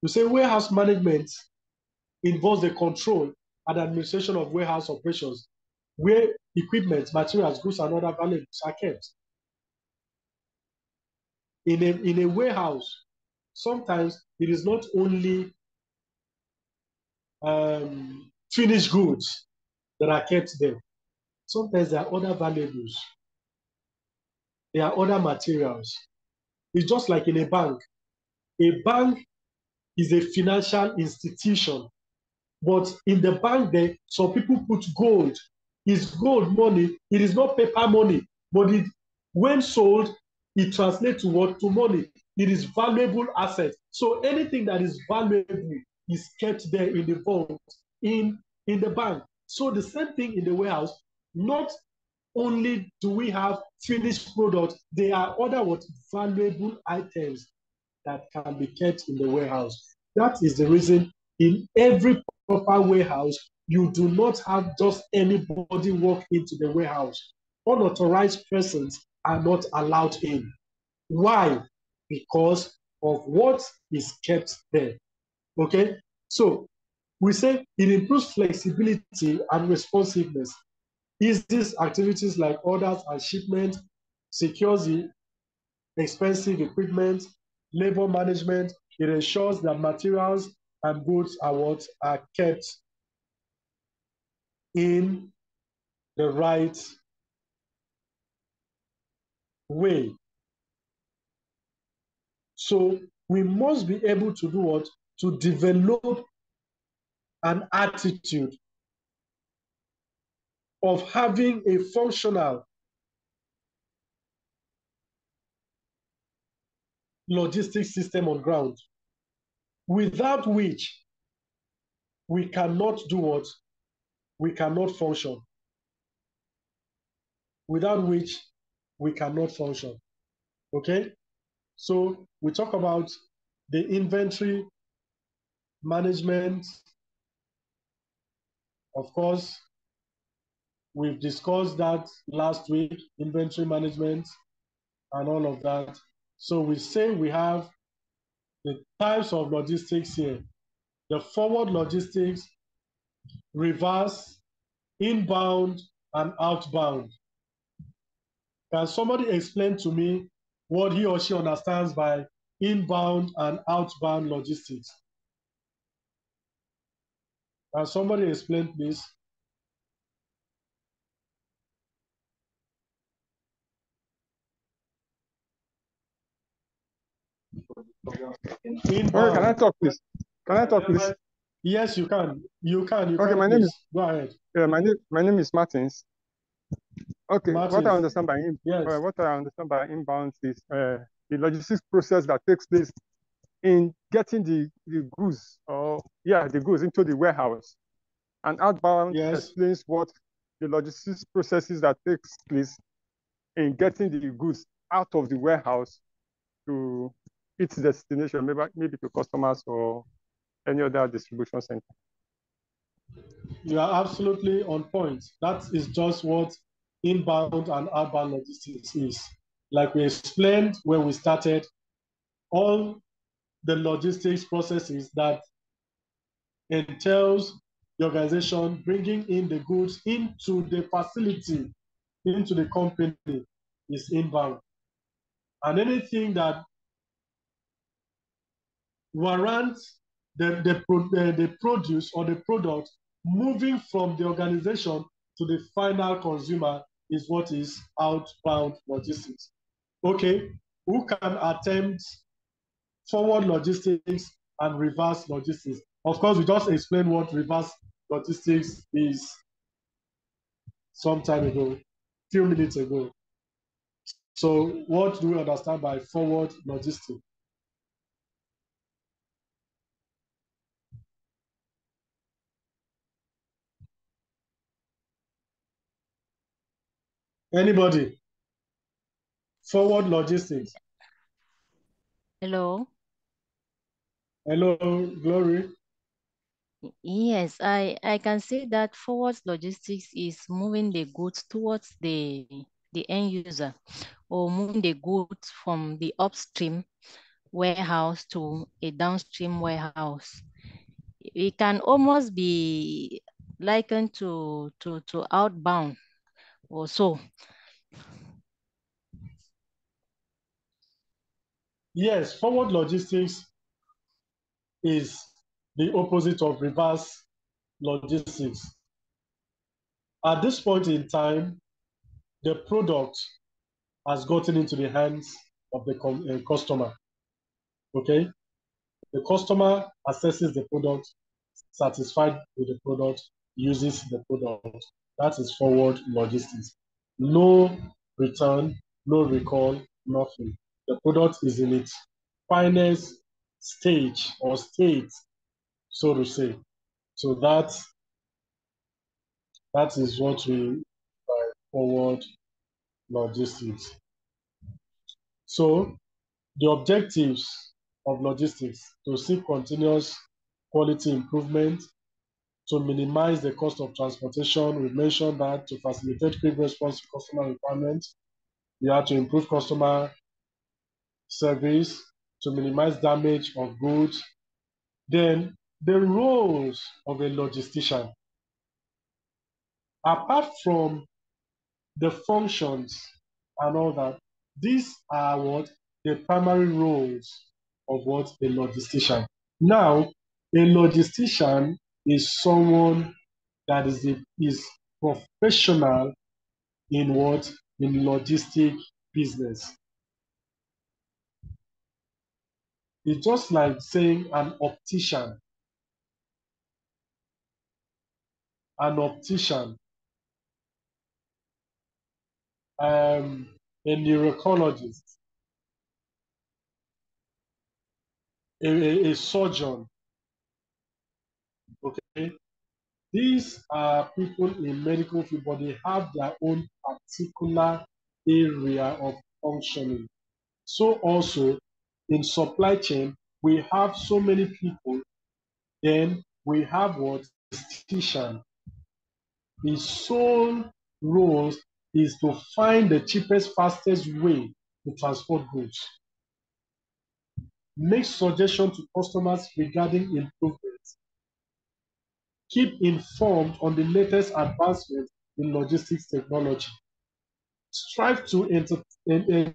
You say warehouse management involves the control and administration of warehouse operations, where equipment, materials, goods, and other valuables are kept. In a warehouse, sometimes it is not only finished goods that are kept there. Sometimes there are other valuables. There are other materials. It's just like in a bank. A bank is a financial institution. But in the bank there, some people put gold. It's gold money. It is not paper money. But when sold, it translates to what? To money. It is valuable asset. So anything that is valuable is kept there in the vault, in the bank. So the same thing in the warehouse. Not only do we have finished products, there are other what? Valuable items that can be kept in the warehouse. That is the reason in every proper warehouse, you do not have just anybody walk into the warehouse. Unauthorized persons are not allowed in. Why? Because of what is kept there. Okay? So we say it improves flexibility and responsiveness. Eases activities like orders and shipment, secures the expensive equipment, labor management. It ensures that materials and goods are kept in the right way. So we must be able to do what? To develop an attitude of having a functional logistics system on ground, without which we cannot do what? We cannot function. Without which we cannot function. Okay? So we talk about the inventory management. Of course, we've discussed that last week, inventory management and all of that. So we say we have the types of logistics here. The forward logistics, reverse, inbound, and outbound. Can somebody explain to me what he or she understands by inbound and outbound logistics? Can somebody explain, please? Okay, can I talk, please? Can I talk, please? Yes, you can. You can. Okay, my name is. Go ahead. Yeah, my name is Martins. Okay, Martins. what I understand by inbound is the logistics process that takes place in getting the goods the goods into the warehouse, and outbound explains what the logistics processes that takes place in getting the goods out of the warehouse to its destination, maybe to customers or any other distribution center. You are absolutely on point. That is just what inbound and outbound logistics is. Like we explained when we started, all the logistics processes that entails the organization bringing in the goods into the facility, into the company, is inbound. And anything that warrants the produce or the product moving from the organization to the final consumer is what is outbound logistics. Okay, who can attempt forward logistics and reverse logistics? Of course, we just explained what reverse logistics is some time ago, few minutes ago. So what do we understand by forward logistics? Anybody? Forward logistics. Hello. Hello, Glory. Yes, I can say that forward logistics is moving the goods towards the end user, or moving the goods from the upstream warehouse to a downstream warehouse. It can almost be likened to outbound or so. Yes, forward logistics is the opposite of reverse logistics. At this point in time, the product has gotten into the hands of the customer. Okay? The customer assesses the product, satisfied with the product, uses the product. That is forward logistics. No return, no recall, nothing. The product is in its finest stage or state, so to say. So that is what we by forward logistics. So the objectives of logistics: to seek continuous quality improvement, to minimize the cost of transportation. We mentioned that to facilitate quick response to customer requirements. You have to improve customer service, to minimize damage of goods. Then the roles of a logistician. Apart from the functions and all that, these are what the primary roles of what a logistician. Now, a logistician is someone that is professional in what? In logistic business. It's just like saying an optician. An optician, a neurocologist, a surgeon. Okay, these are people in medical field, but they have their own particular area of functioning. So also in supply chain, we have so many people. Then we have what? Statistician. His sole role is to find the cheapest, fastest way to transport goods. Make suggestions to customers regarding improvements. Keep informed on the latest advancements in logistics technology. Strive to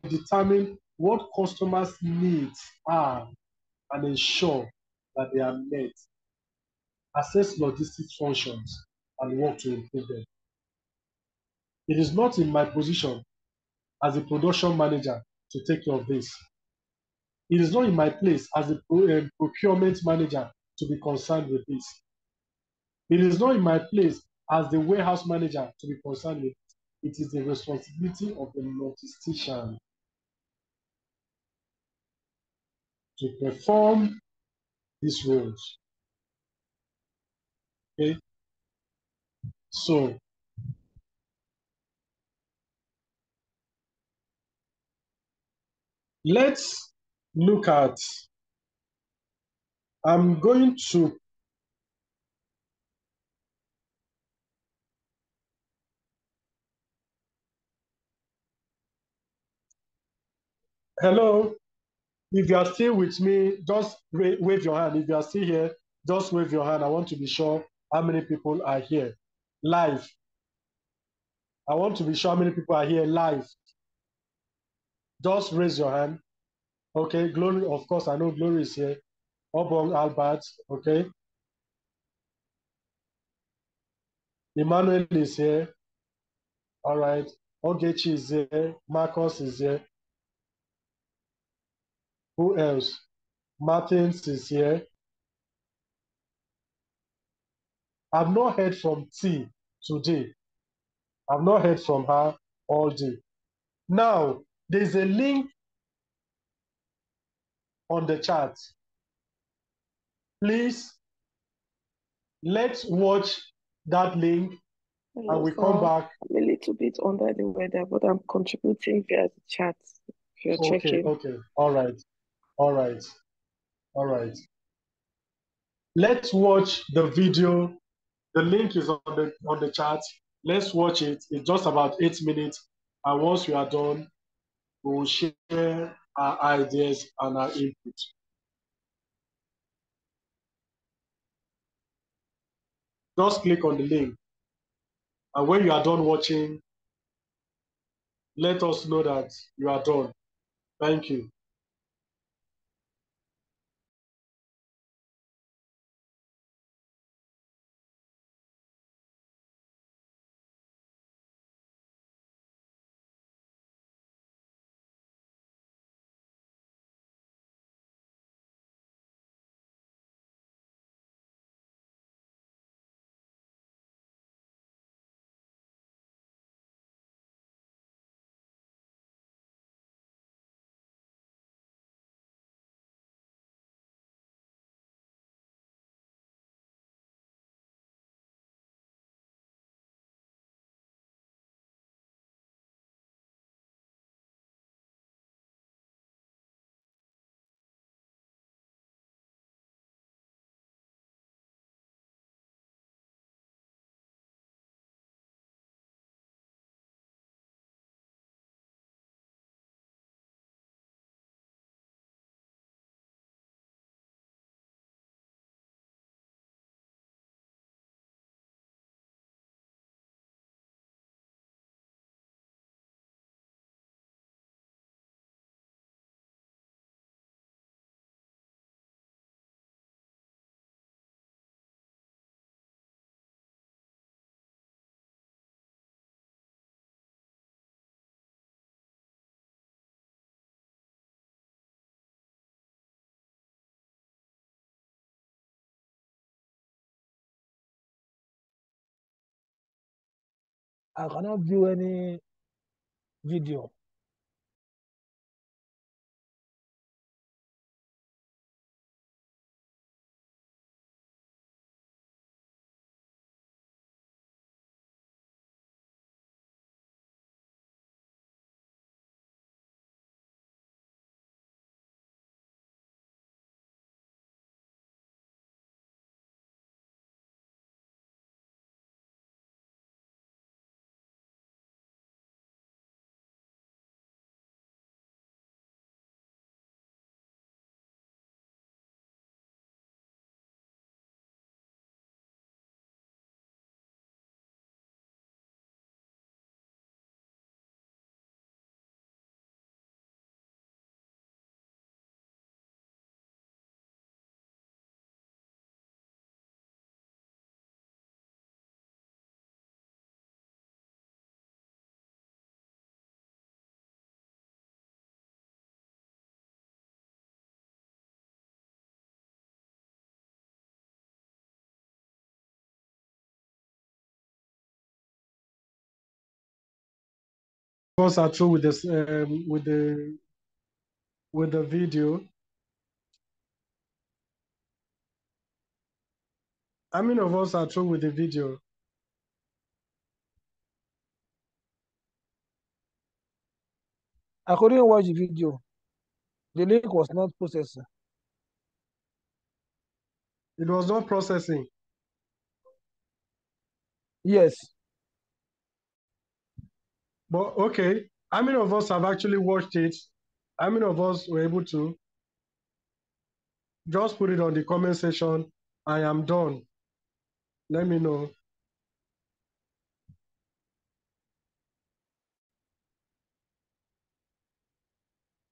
determine what customers' needs are and ensure that they are met. Assess logistics functions and work to improve them. It is not in my position as a production manager to take care of this. It is not in my place as a procurement manager to be concerned with this. It is not in my place as the warehouse manager to be concerned with it. It is the responsibility of the logistician to perform these roles. Okay, so let's look at, I'm going to hello, if you are still with me, just wave your hand. If you are still here, just wave your hand. I want to be sure how many people are here live. I want to be sure how many people are here live. Just raise your hand. Okay, Glory, of course, I know Glory is here. Obong Albert, okay. Emmanuel is here. All right. Ogechi is here. Marcus is here. Who else? Martins is here. I've not heard from T today. I've not heard from her all day. Now, there's a link on the chat. Please, let's watch that link and we come back. I'm a little bit under the weather, but I'm contributing via the chat if you're checking. Okay. All right. Let's watch the video. The link is on the chat. Let's watch it. It's just about 8 minutes. And once we are done, we will share our ideas and our input. Just click on the link. And when you are done watching, let us know that you are done. Thank you. I cannot view any video. us are through with this with the video? How many of us are through with the video? I couldn't watch the video. The link was not processing. It was not processing. Yes. But okay, how many of us have actually watched it? How many of us were able to? Just put it on the comment section. I am done. Let me know.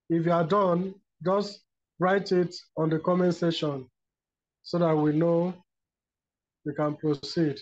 If you are done, just write it on the comment section so that we know we can proceed.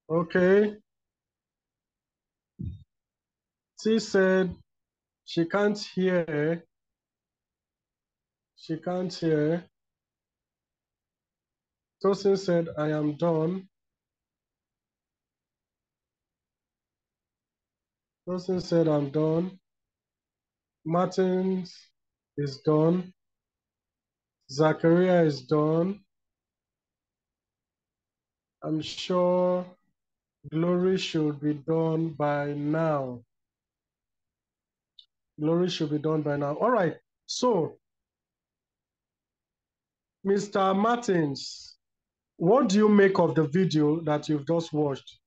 Okay. T said she can't hear. She can't hear. Tosin said, I am done. Tosin said, I'm done. Martins is done. Zachariah is done. I'm sure Glory should be done by now. Glory should be done by now. All right. So, Mr. Martins, what do you make of the video that you've just watched?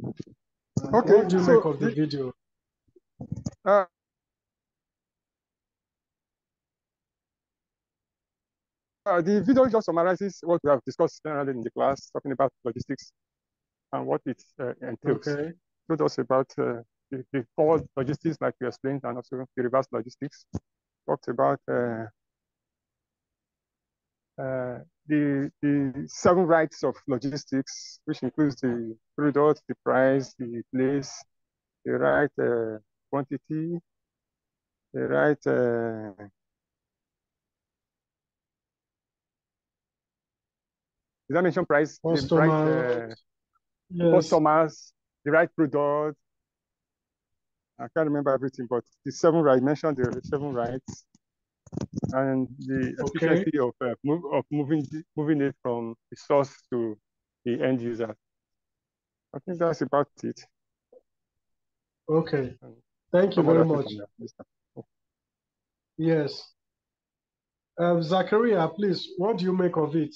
Okay, what do you make of the video? The video just summarizes what we have discussed generally in the class, talking about logistics and what it entails. Okay. Told us about the forward logistics, like we explained, and also the reverse logistics. Talked about the 7 rights of logistics, which includes the product, the price, the place, the right quantity, the right did I mention price? Customer, the right yes. customers, the right product. I can't remember everything, but the 7 rights, mentioned the 7 rights, and the efficiency of moving it from the source to the end user. I think that's about it. Okay. Thank you very much. Yes. Zachariah, please, what do you make of it?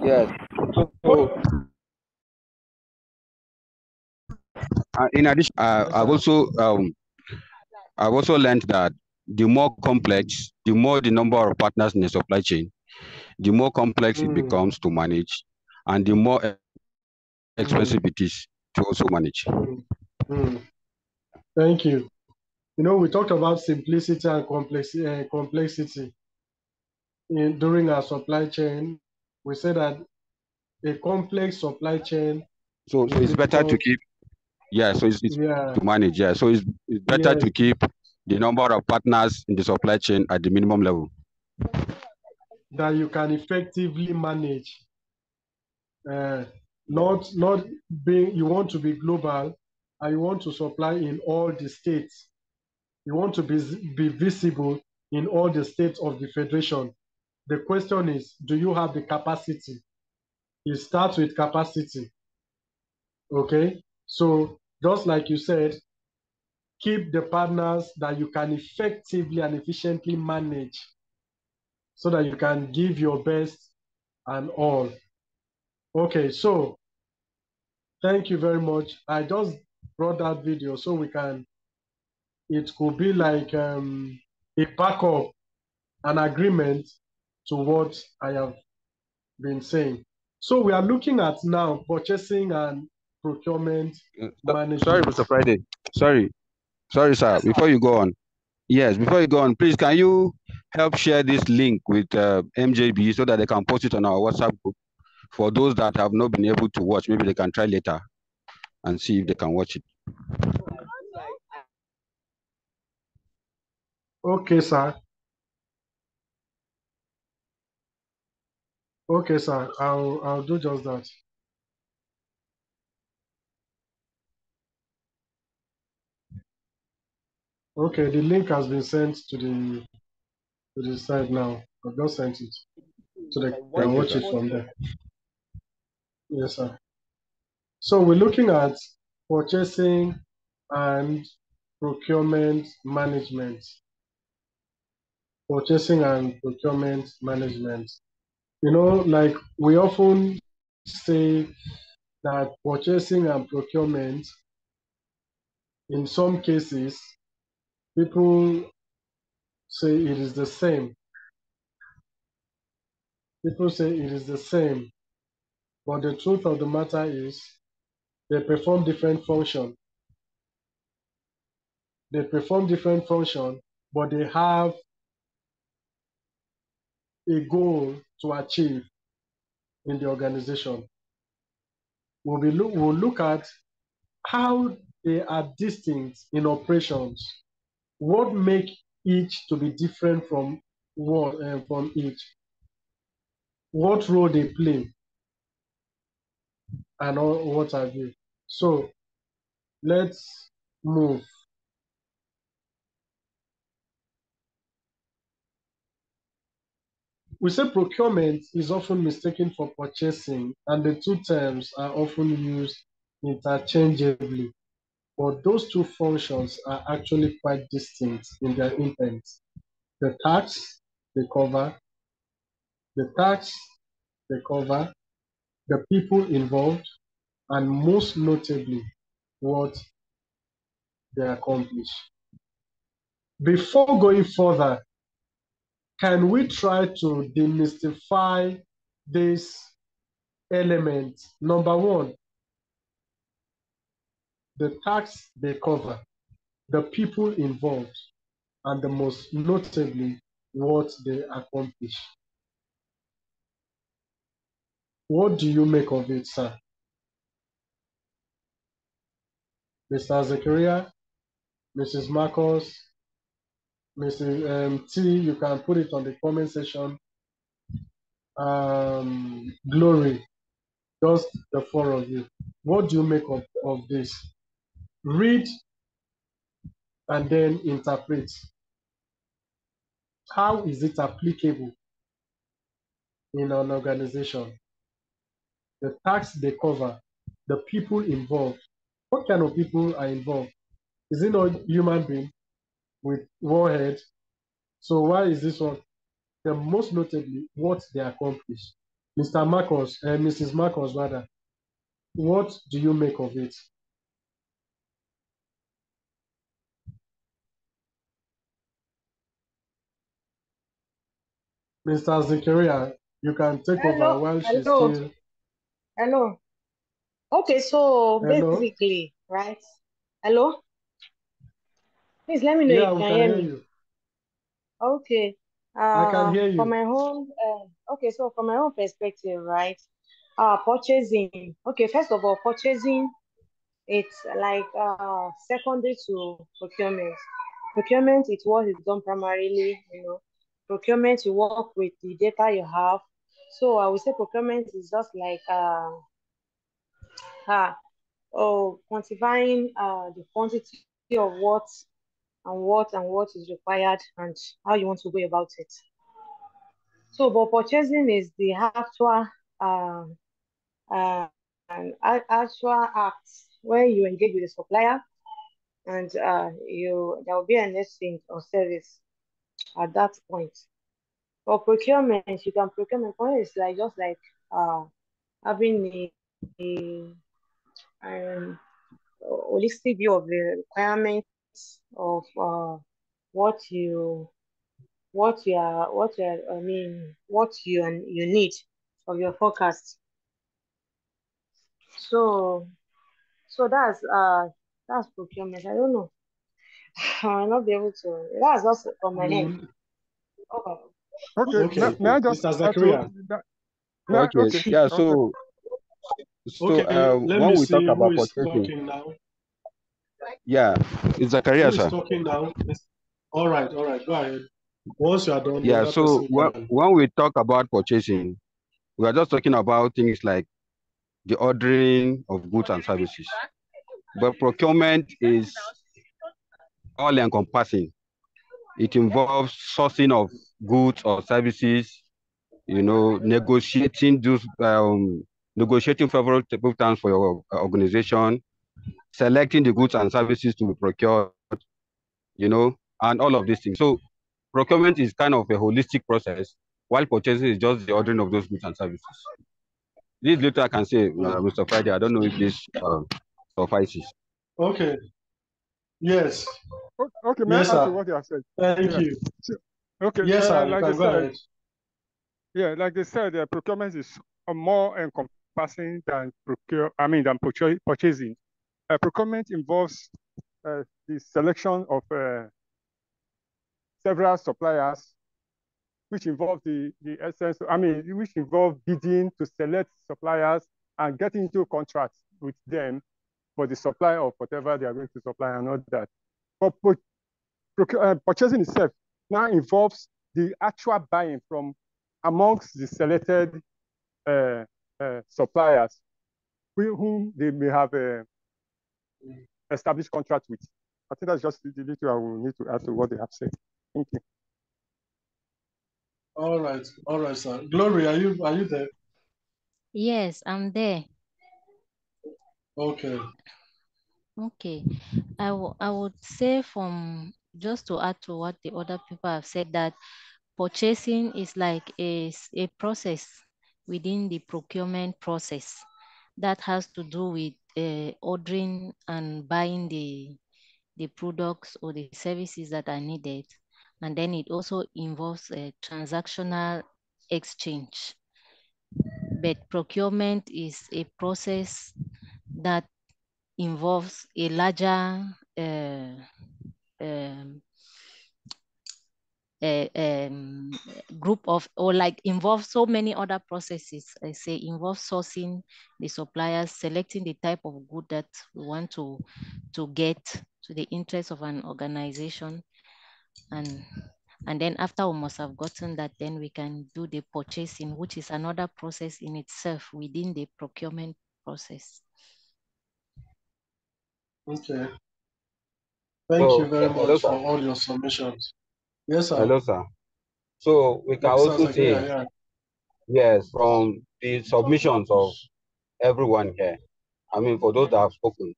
Yes. So, in addition, I've also learned that the more complex, the more the number of partners in the supply chain, the more complex it becomes to manage, and the more expensive it is to also manage. Thank you. You know, we talked about simplicity and complexity during our supply chain. We said that a complex supply chain. So it's better to keep. Yeah, so it's to manage. Yeah, so it's better to keep the number of partners in the supply chain at the minimum level that you can effectively manage. Not being, you want to be global and you want to supply in all the states. You want to be visible in all the states of the federation. The question is, do you have the capacity? It starts with capacity. Okay, so just like you said, keep the partners that you can effectively and efficiently manage so that you can give your best and all. Okay, so thank you very much. I just brought that video so we can, it could be like a backup, an agreement to what I have been saying. So we are looking at now purchasing and procurement management. Sorry, Mr. Friday. Sorry, sir. Yes, before sir. you go on, please, can you help share this link with MJB so that they can post it on our WhatsApp group for those that have not been able to watch? Maybe they can try later and see if they can watch it. Okay, sir. Okay, sir. I'll do just that. Okay, the link has been sent to the site now. I've just sent it, so they can watch it from there. Yes, sir. So we're looking at purchasing and procurement management. Purchasing and procurement management. You know, like we often say that purchasing and procurement, in some cases, people say it is the same. People say it is the same, but the truth of the matter is they perform different function. They perform different function, but they have a goal to achieve in the organization. We'll look at how they are distinct in operations. What make each to be different from from each? What role they play, and all what have you. So let's move. We say procurement is often mistaken for purchasing, and the two terms are often used interchangeably. But those two functions are actually quite distinct in their intent. The tax they cover, the tax they cover, the people involved, and most notably, what they accomplish. Before going further, can we try to demystify this element? Number one, the tax they cover, the people involved, and the most notably, what they accomplish. What do you make of it, sir? Mr. Zakaria, Mrs. Marcos, Mrs. T, you can put it on the comment section. Glory, just the four of you. What do you make of this? Read and then interpret. How is it applicable in an organization? The tax they cover, the people involved. What kind of people are involved? Is it not human being with one head? So why is this one? The most notably, what they accomplish. Mr. Marcos, Mrs. Marcos rather, what do you make of it? Mr. Zakaria, you can take over while she's still. Hello. Okay, so Hello? basically, right? Hello? Please let me know Yeah, if we you can can hear hear me. you. Okay. I can hear For you. my own, okay, so from my own perspective, right? Purchasing. Okay, first of all, purchasing, it's like secondary to procurement. Procurement is what is done primarily, Procurement, you work with the data you have. So I would say procurement is just like quantifying the quantity of what is required and how you want to go about it. So, but purchasing is the actual uh, actual act where you engage with the supplier and there will be an exchange of service at that point. For procurement, you can procurement is like just like having a holistic view of the requirements of what you what you need. of your forecast. So that's procurement. I don't know. I will not be able to. That's also on my head. Mm, Okay. Okay, okay. may I just Mr. add to Zachariah. that? Okay, Okay, yeah. okay. Okay, let When me we talk see who about is purchasing, talking now. yeah, it's Zachariah, Who is sir. talking now? All right, go ahead. Once you are done, the Yeah. other So person can. when we talk about purchasing, we are just talking about things like the ordering of goods and services. But procurement is all encompassing. It involves sourcing of goods or services, negotiating favorable terms for your organization, selecting the goods and services to be procured, and all of these things. So procurement is kind of a holistic process, while purchasing is just the ordering of those goods and services. This little I can say, Mr. Friday. I don't know if this suffices. Okay. Yes. Okay, may Yes, I add to sir. what you have said? Thank Yeah. you. Okay, Yes, sir. You like they can go said, ahead. like they said, procurement is more encompassing than purchasing. Procurement involves the selection of several suppliers, which involve which involve bidding to select suppliers and getting into contracts with them for the supply of whatever they are going to supply and all that. But purchasing itself now involves the actual buying from amongst the selected suppliers whom they may have established contract with. I think that's just the little I will need to add to what they have said. Thank you. All right, sir. Glory, are you there? Yes, I'm there. Okay. Okay. I would say, from just to add to what the other people have said, that purchasing is like a process within the procurement process that has to do with ordering and buying the products or the services that are needed. And then it also involves a transactional exchange. But procurement is a process that involves a larger um, group of, or like involves so many other processes. I say involves sourcing the suppliers, selecting the type of good that we want to get to the interest of an organization, and then after we must have gotten that, then we can do the purchasing, which is another process in itself within the procurement process. Okay. Thank you very much for all your submissions. Yes, sir. Hello, sir. So we can Mr. also say, Zachariah, yes, from the submissions of everyone here, for those that have spoken,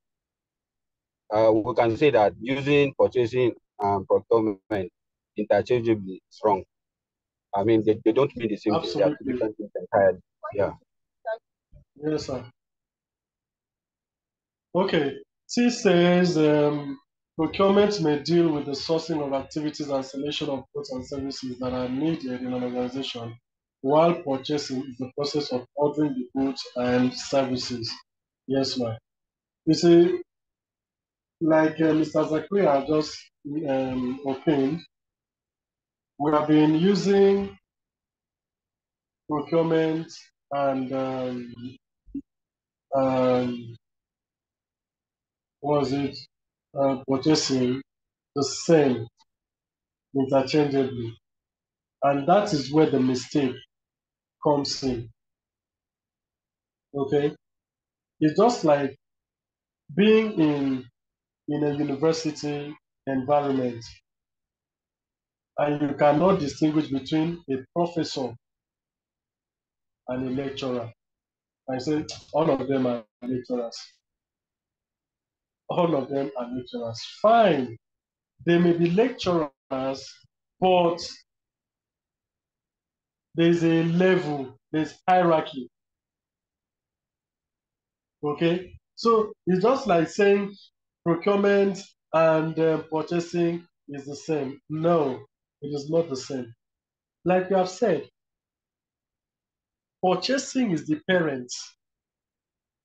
we can say that using purchasing and procurement interchangeably is wrong. They don't mean the same thing. They are two Absolutely. different things entirely. Yeah. Yes, sir. Okay. C says procurement may deal with the sourcing of activities and selection of goods and services that are needed in an organization, while purchasing is the process of ordering the goods and services. Yes, ma'am. You see, like Mr. Zachariah just opined, we have been using procurement and purchasing the same interchangeably. And that is where the mistake comes in. Okay? It's just like being in a university environment and you cannot distinguish between a professor and a lecturer. I say all of them are lecturers. All of them are lecturers. Fine. They may be lecturers, but there's a level, there's hierarchy. Okay? So it's just like saying procurement and purchasing is the same. No, it is not the same. Like you have said, Purchasing is the parent.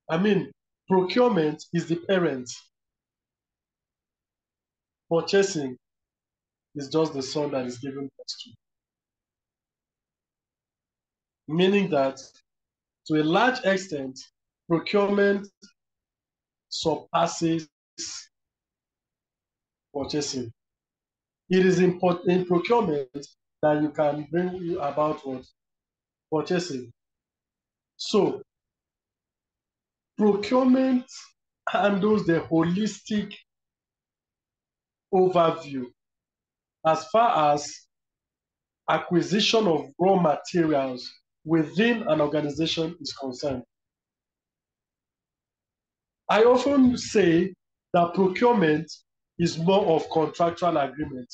I mean, procurement is the parent. Purchasing is just the son that is given birth to. Meaning that, to a large extent, procurement surpasses purchasing. It is in procurement that you can bring about what? Purchasing. So, procurement handles the holistic overview as far as acquisition of raw materials within an organization is concerned. I often say that procurement is more of contractual agreement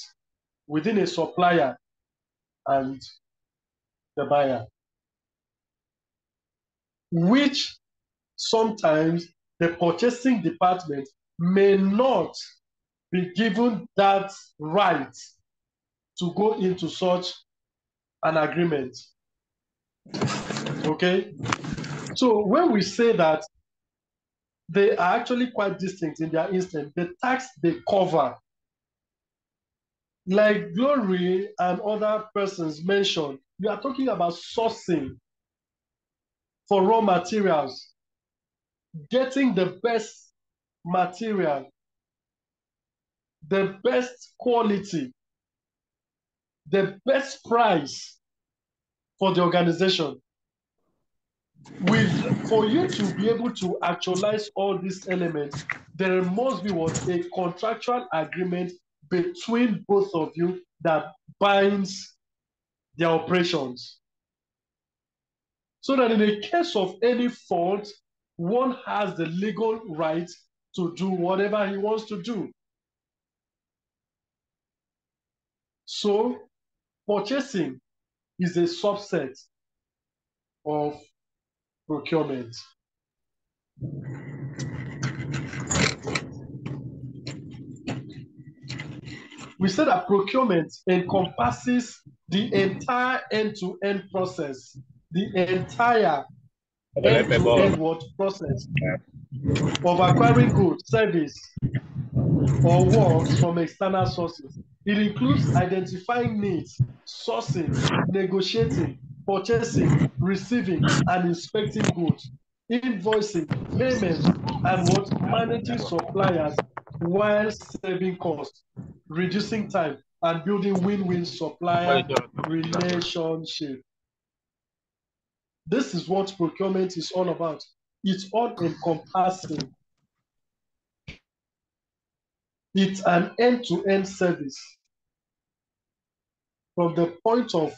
within a supplier and the buyer, which sometimes the purchasing department may not be given that right to go into such an agreement. Okay? So when we say that they are actually quite distinct in their instance, the tax they cover, like Glory and other persons mentioned, we are talking about sourcing for raw materials, getting the best material, the best quality, the best price for the organization. For you to be able to actualize all these elements, there must be what? A contractual agreement between both of you that binds their operations. So that in the case of any fault, one has the legal right to do whatever he wants to do. So purchasing is a subset of procurement. We said that procurement encompasses the entire end-to-end process, the entire end-to-end process of acquiring goods, service, or works from external sources. It includes identifying needs, sourcing, negotiating, purchasing, receiving, and inspecting goods, invoicing, payment, and what? Managing suppliers while saving costs, reducing time, and building win-win supplier relationship. This is what procurement is all about. It's all-encompassing. It's an end-to-end service from the point of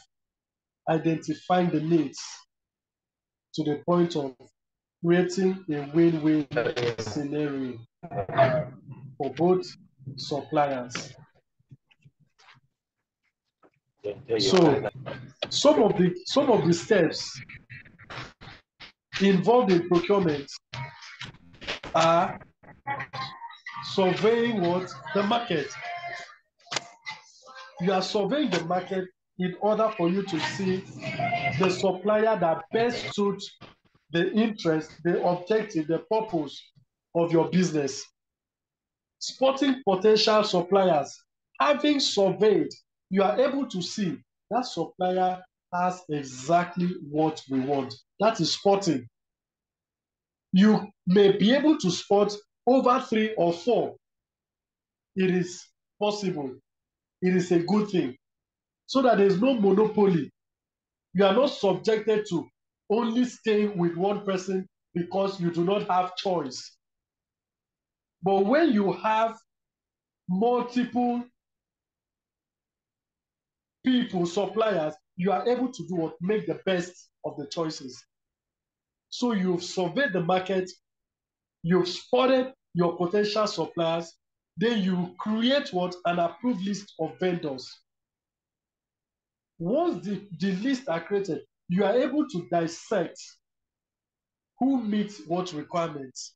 identifying the needs to the point of creating a win-win scenario for both suppliers. So some of the steps involved in procurement are surveying what? The market. You are surveying the market in order for you to see the supplier that best suits the interest, the objective, the purpose of your business. Spotting potential suppliers. Having surveyed, you are able to see that supplier has exactly what we want. That is spotting. You may be able to spot over 3 or 4. It is possible. It is a good thing. So that there is no monopoly. You are not subjected to only staying with one person because you do not have choice. But when you have multiple people, suppliers, you are able to do what? Make the best of the choices. So you've surveyed the market, you've spotted your potential suppliers, then you create what? An approved list of vendors. Once the list are created, you are able to dissect who meets what requirements,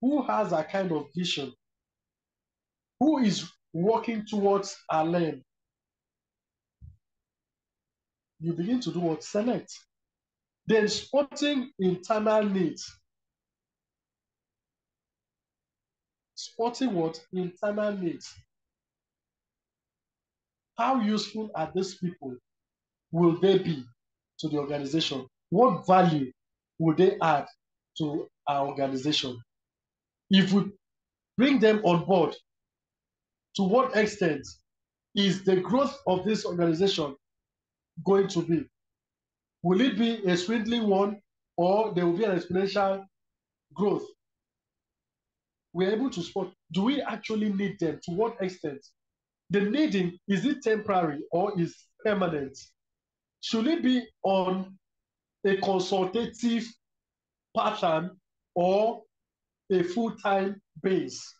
who has a kind of vision, who is working towards a lane. you begin to do what? Select. Then spotting internal needs. Spotting what? Internal needs. How useful are these people? Will they be to the organization? What value will they add to our organization? If we bring them on board, to what extent is the growth of this organization going to be? Will it be a swindling one, or there will be an exponential growth? We're able to spot, do we actually need them? To what extent? The needing, is it temporary or is permanent? Should it be on a consultative pattern or a full-time base?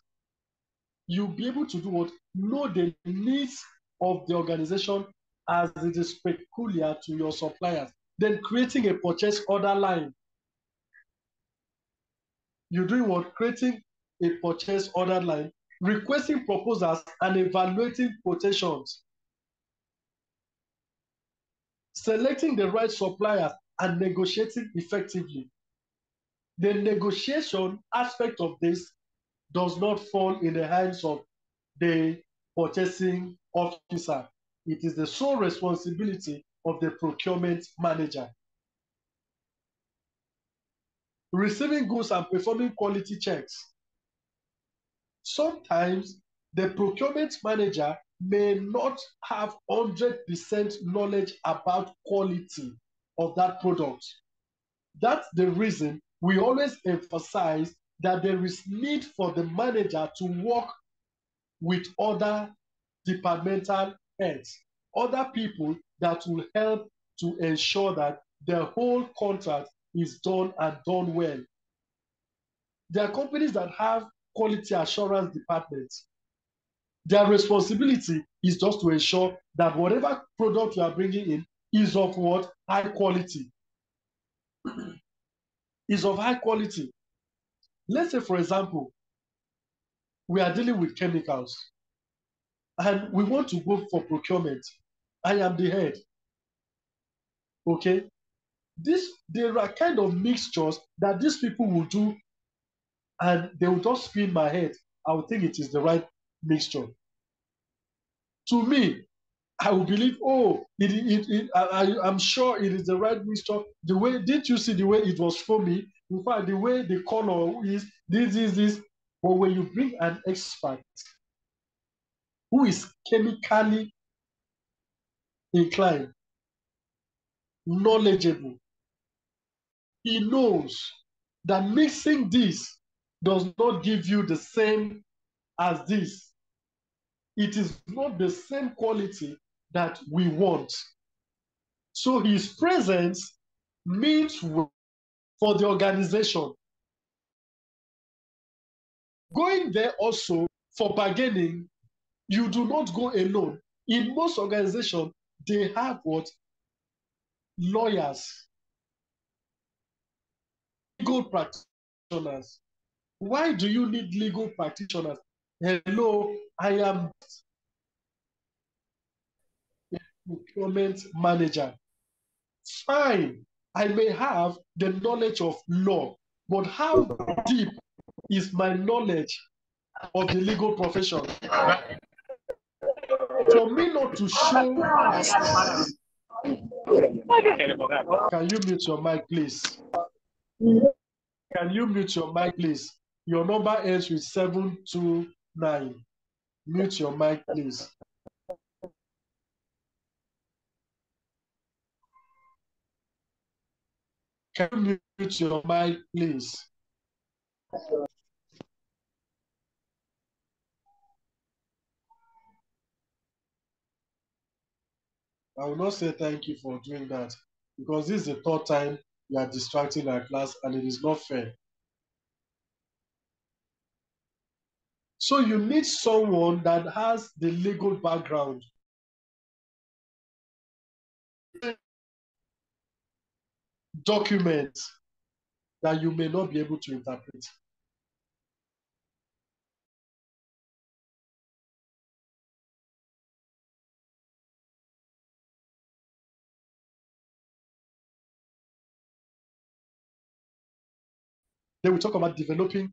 You'll be able to do what? Know the needs of the organization as it is peculiar to your suppliers. Then creating a purchase order line. You're doing what? Creating a purchase order line, requesting proposals and evaluating quotations, selecting the right suppliers and negotiating effectively. The negotiation aspect of this does not fall in the hands of the purchasing officer. It is the sole responsibility of the procurement manager. Receiving goods and performing quality checks. Sometimes the procurement manager may not have 100% knowledge about quality of that product. That's the reason we always emphasize that there is need for the manager to work with other departmental heads, other people that will help to ensure that the whole contract is done and done well. There are companies that have quality assurance departments. Their responsibility is just to ensure that whatever product you are bringing in is of what? High quality. Is of high quality. Let's say, for example, we are dealing with chemicals and we want to go for procurement. I am the head. Okay? There are kind of mixtures that these people will do and they will just spin my head. I will think it is the right mixture. To me, I will believe, oh, I'm sure it is the right mixture. The way, didn't you see the way it was for me? In fact, the way the color is, this. But when you bring an expert who is chemically inclined, knowledgeable, he knows that mixing this does not give you the same as this. It is not the same quality that we want. So his presence means for the organization. Going there also for bargaining, you do not go alone. In most organizations, they have what? Lawyers, legal practitioners. Why do you need legal practitioners? Hello, I am a procurement manager. Fine, I may have the knowledge of law, but how deep is my knowledge of the legal profession? For me not to show... Can you mute your mic, please? Can you mute your mic, please? Your number ends with 729. Mute your mic, please. Can you mute your mic, please? I will not say thank you for doing that because this is the third time you are distracting our class and it is not fair. So you need someone that has the legal background. Documents that you may not be able to interpret. Then we talk about developing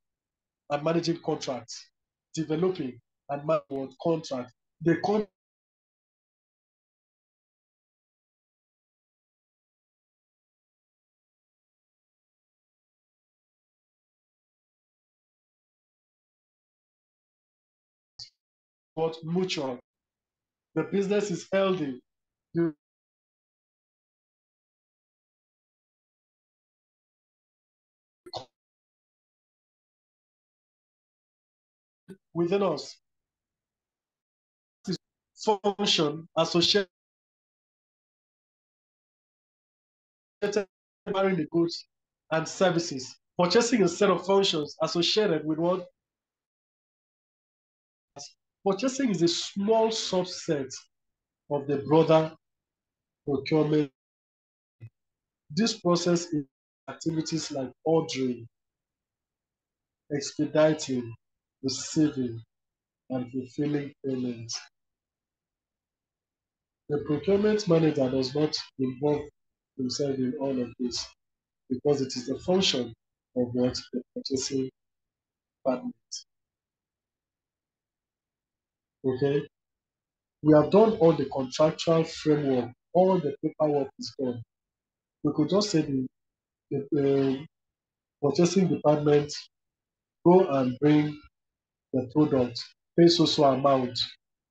and managing contracts. Developing and managing contracts. The contract was mutual. The business is healthy. Within us, function associated with the goods and services. Purchasing a set of functions associated with what? Purchasing is a small subset of the broader procurement. This process is activities like ordering, expediting, receiving, and fulfilling payments. The procurement manager does not involve himself in all of this because it is the function of what the purchasing department. Okay, we have done all the contractual framework, all the paperwork is done. We could just say the purchasing department go and bring the product, pay so amount.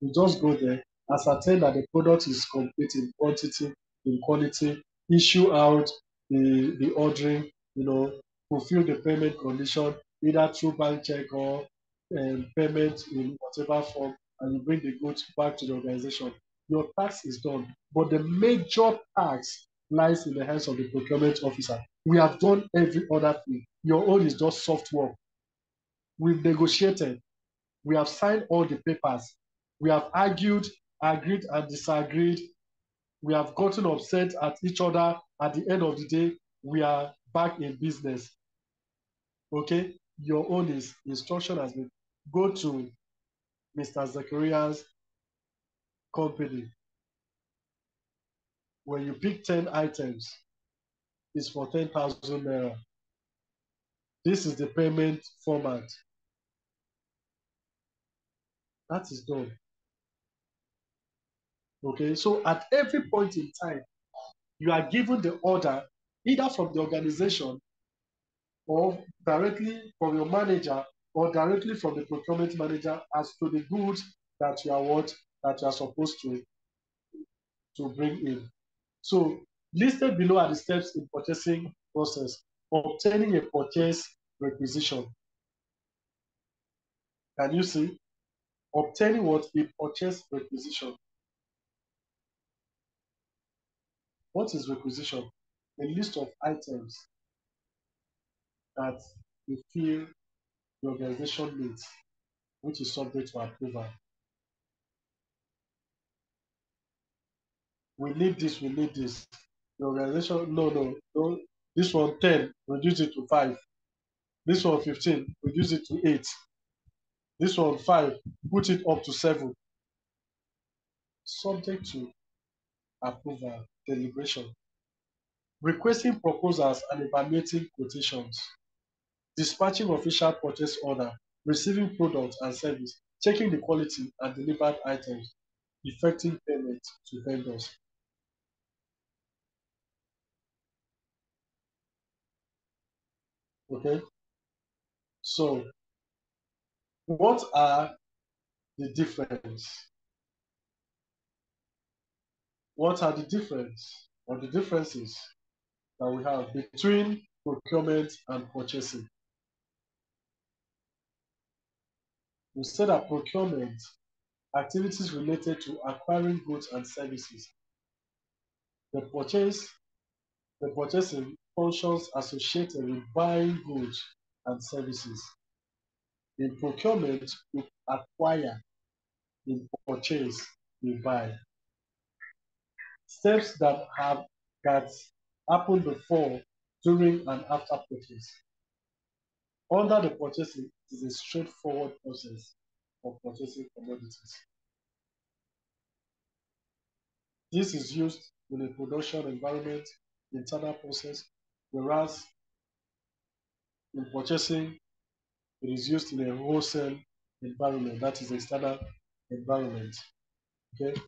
You just go there, ascertain that the product is complete in quantity, in quality, issue out the ordering, fulfill the payment condition, either through bank check or payment in whatever form, and you bring the goods back to the organization. Your tax is done, but the major tax lies in the hands of the procurement officer. We have done every other thing. Your own is just soft work. We've negotiated. We have signed all the papers. We have argued, agreed, and disagreed. We have gotten upset at each other. At the end of the day, we are back in business. Okay? Your own instruction has been go to Mr. Zachariah's company. When you pick 10 items, it's for 10,000 naira. This is the payment format. That is done. Okay, so at every point in time, you are given the order either from the organization or directly from your manager or directly from the procurement manager as to the goods that you are supposed to bring in. So listed below are the steps in purchasing process. Obtaining a purchase requisition. Can you see? Obtaining what? A purchase requisition. What is requisition? A list of items that you feel the organization needs, which is subject to approval. We need this, we need this. The organization, no. This one 10, reduce it to 5. This one 15, reduce it to 8. This one 5, put it up to 7. Subject to approval, deliberation. Requesting proposals and evaluating quotations. Dispatching official purchase order, receiving products and service, checking the quality and delivered items, effecting payment to vendors. Okay, so what are the difference? What are the difference or the differences that we have between procurement and purchasing? We said that procurement, activities related to acquiring goods and services. The purchasing functions associated with buying goods and services. In procurement, we acquire. In purchase, we buy. Steps that happen before, during, and after purchase. Under the purchasing, it is a straightforward process of purchasing commodities. This is used in a production environment, internal process, whereas In purchasing, it is used in a wholesale environment, that is a standard environment. Okay.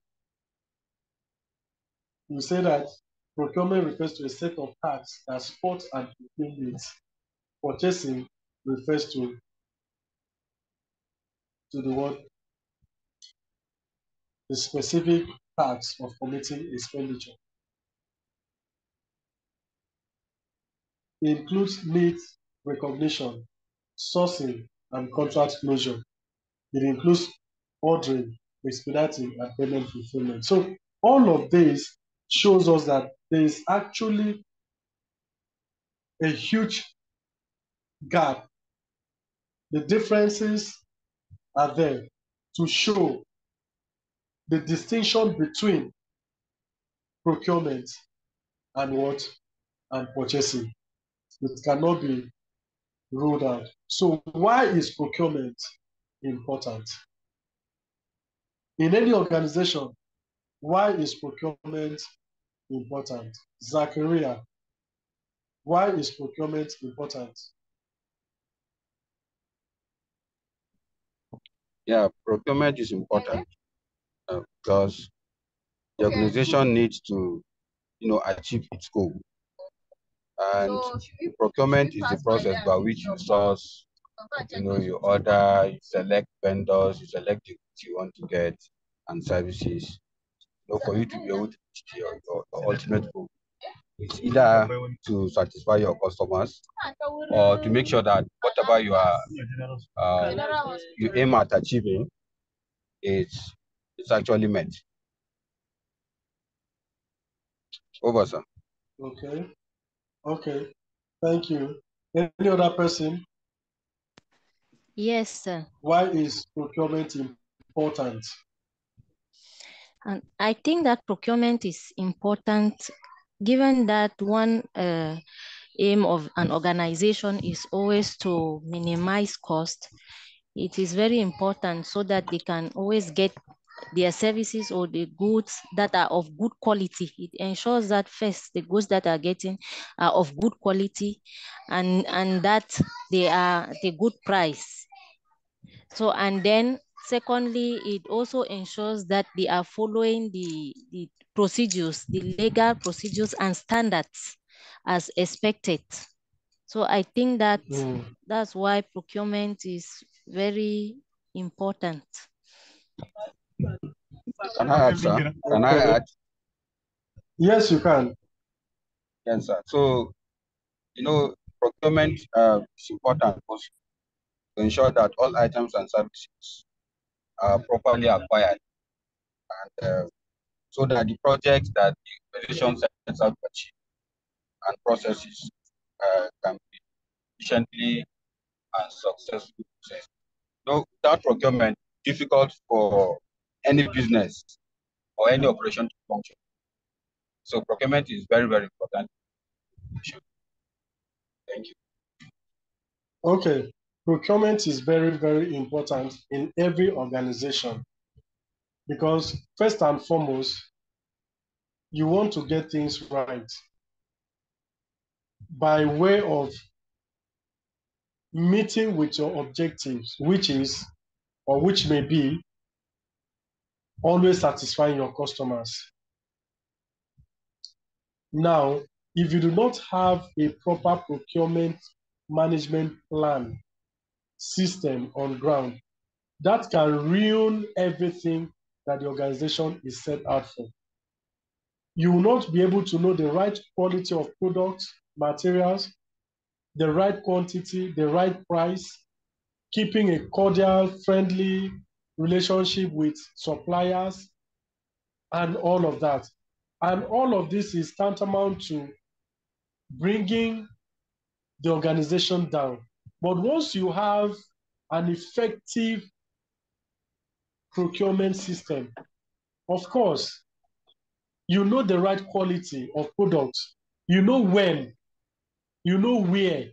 We say that procurement refers to a set of tasks that support and fulfill needs. Purchasing refers to the word, the specific task of committing expenditure. It includes needs recognition, sourcing, and contract closure. It includes ordering, expediting, and payment fulfillment. So all of this shows us that there is actually a huge gap. The differences are there to show the distinction between procurement and what? And purchasing. It cannot be ruled out. So why is procurement important? In any organization, why is procurement important? Zachariah, why is procurement important? Yeah, procurement is important because the organization needs to, achieve its goal. And procurement is the process by which you source, you order, you select vendors, you select the goods you want to get and services, for you to be able to reach your ultimate goal. It's either to satisfy your customers or to make sure that whatever you aim at achieving, it's actually met. Over, sir. Okay. Thank you. Any other person? Yes, sir. Why is procurement important? And I think that procurement is important given that one aim of an organization is always to minimize cost. It is very important so that they can always get their services or the goods that are of good quality. It ensures that first the goods that are getting are of good quality and that they are the good price. So, and then secondly, it also ensures that they are following the procedures, the legal procedures and standards as expected. So I think that that's why procurement is very important. Can I add, sir? Can I add? Yes, you can. Yes, sir. So, procurement is important also to ensure that all items and services are properly acquired, and so that the projects that the organization sets out to achieve and processes can be efficiently and successfully processed. Without procurement, difficult for any business or any operation to function. So procurement is very, very important. Thank you. Okay. Procurement is very, very important in every organization because first and foremost, you want to get things right by way of meeting with your objectives, which may be always satisfying your customers. Now, if you do not have a proper procurement management plan system on ground, that can ruin everything that the organization is set out for. You will not be able to know the right quality of products, materials, the right quantity, the right price, keeping a cordial, friendly relationship with suppliers, and all of that. And all of this is tantamount to bringing the organization down. But once you have an effective procurement system, of course, you know the right quality of products, you know when, you know where,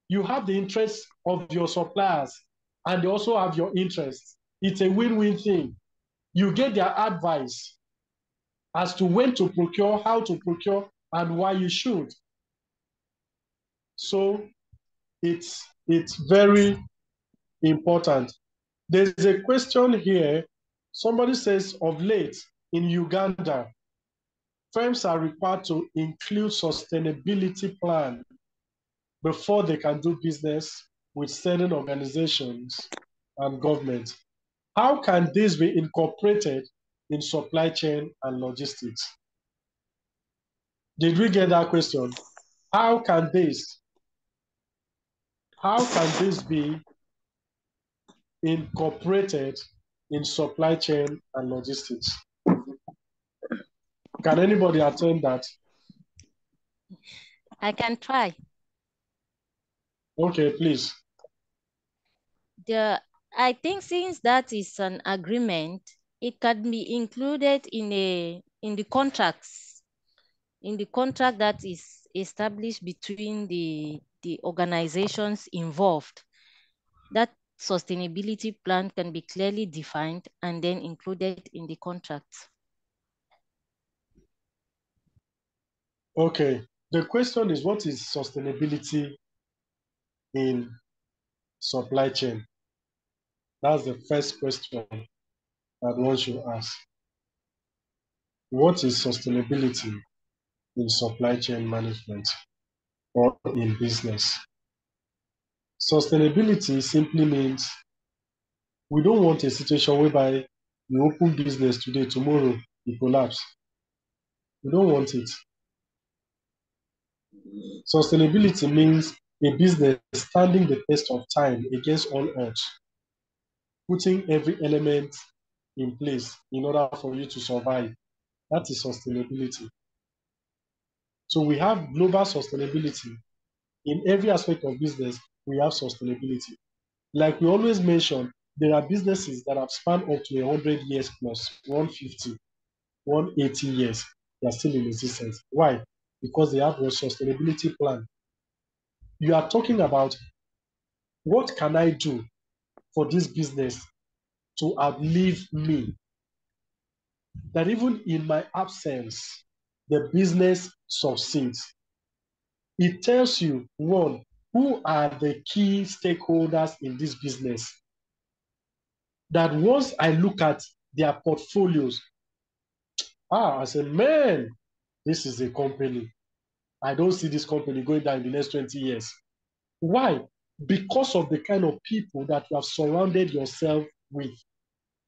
you have the interests of your suppliers, and they also have your interests. It's a win-win thing. You get their advice as to when to procure, how to procure, and why you should. So it's very important. There's a question here. Somebody says, of late in Uganda, firms are required to include sustainability plan before they can do business with certain organizations and government. How can this be incorporated in supply chain and logistics? Did we get that question? How can this be incorporated in supply chain and logistics? Can anybody attend that? I can try. Okay, please. I think since that is an agreement, it can be included in the contracts, in the contract that is established between the organizations involved. That sustainability plan can be clearly defined and then included in the contract. Okay. The question is, what is sustainability in supply chain? That's the first question that one should ask. What is sustainability in supply chain management or in business? Sustainability simply means we don't want a situation whereby you open business today, tomorrow it collapse. We don't want it. Sustainability means a business standing the test of time against all odds, putting every element in place in order for you to survive. That is sustainability. So we have global sustainability. In every aspect of business, we have sustainability. Like we always mention, there are businesses that have spanned up to 100 years plus, 150, 180 years. They are still in existence. Why? Because they have a sustainability plan. You are talking about, what can I do for this business to outlive me? That even in my absence, the business succeeds. It tells you, one, who are the key stakeholders in this business. That once I look at their portfolios, I say, man, this is a company. I don't see this company going down in the next 20 years. Why? Because of the kind of people that you have surrounded yourself with,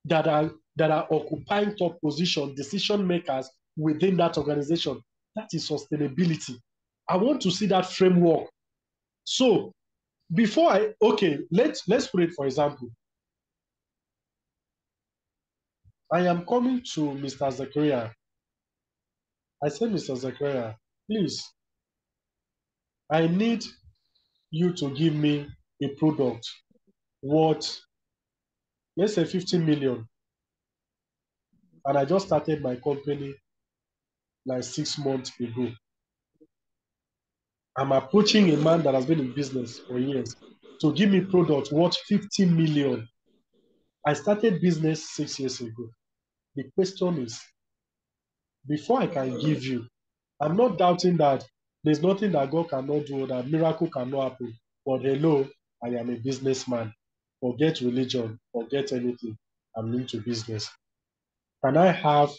that are occupying top position, decision makers within that organization. That is sustainability. I want to see that framework. So before let's put it, for example, I am coming to Mr. Zakaria. I said, Mr. Zakaria, please, I need you to give me a product worth, let's say 50 million. And I just started my company like 6 months ago. I'm approaching a man that has been in business for years to give me product worth 50 million. I started business 6 years ago. The question is, before I can give you, I'm not doubting that there's nothing that God cannot do, that miracle cannot happen. But hello, I am a businessman. Forget religion, forget anything. I'm into business. Can I have,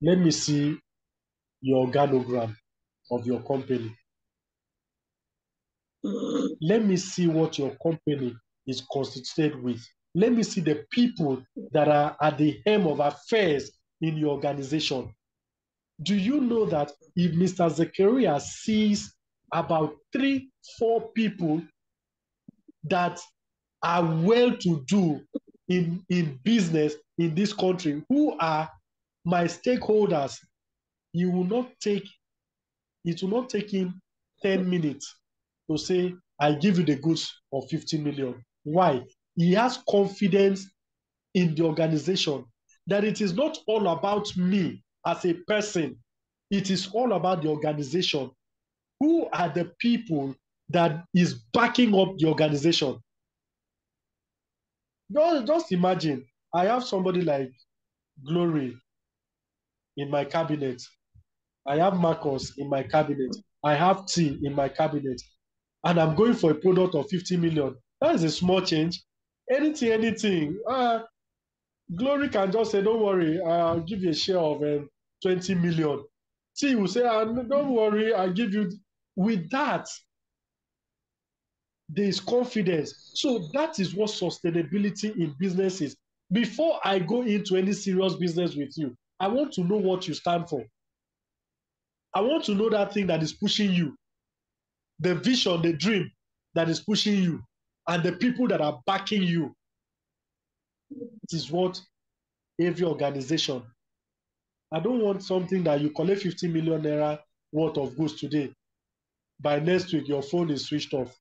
let me see your organogram of your company. Let me see what your company is constituted with. Let me see the people that are at the helm of affairs in your organization. Do you know that if Mr. Zakaria sees about 3-4 people that are well-to-do in business in this country, who are my stakeholders, it will not take him 10 minutes to say, I give you the goods of 50 million. Why? He has confidence in the organization that it is not all about me as a person. It is all about the organization. Who are the people that is backing up the organization? Just imagine, I have somebody like Glory in my cabinet. I have Marcus in my cabinet. I have T in my cabinet. and I'm going for a product of 50 million. That is a small change. Anything. Glory can just say, don't worry, I'll give you a share of 20 million. See, you say, don't worry, I'll give you. With that, there is confidence. So that is what sustainability in business is. Before I go into any serious business with you, I want to know what you stand for. I want to know that thing that is pushing you, the vision, the dream that is pushing you, and the people that are backing you. It is what every organization. I don't want something that you collect 50 million naira worth of goods today. By next week, your phone is switched off.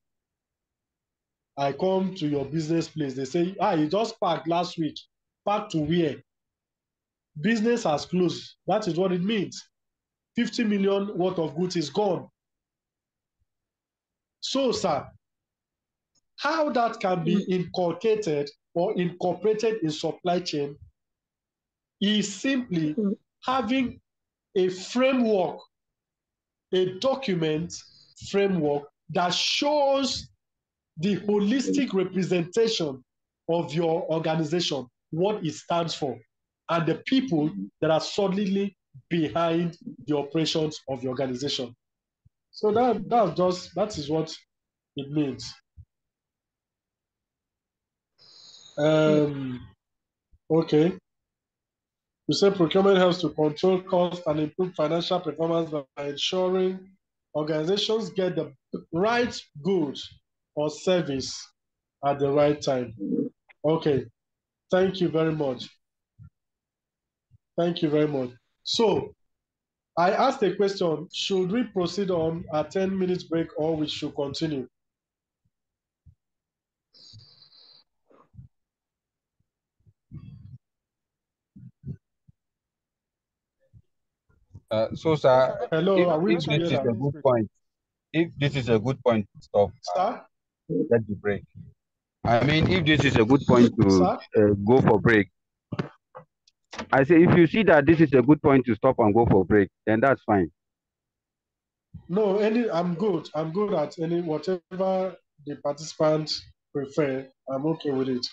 I come to your business place. They say, you just packed last week. Packed to where? Business has closed. That is what it means. 50 million worth of goods is gone. So, sir, how that can be inculcated or incorporated in supply chain is simply having a framework, a document framework that shows the holistic representation of your organization, what it stands for, and the people that are solidly behind the operations of the organization. So that is what it means. Okay. You say procurement helps to control cost and improve financial performance by ensuring organizations get the right goods or service at the right time. Okay. Thank you very much. Thank you very much. So I asked a question, should we proceed on a 10 minutes break or we should continue? Sir, hello, if this is a good point, if this is a good point to stop, get the break. I mean, if this is a good point to go for break, I say if you see that this is a good point to stop and go for break, then that's fine. No, I'm good. I'm good at whatever the participants prefer. I'm okay with it.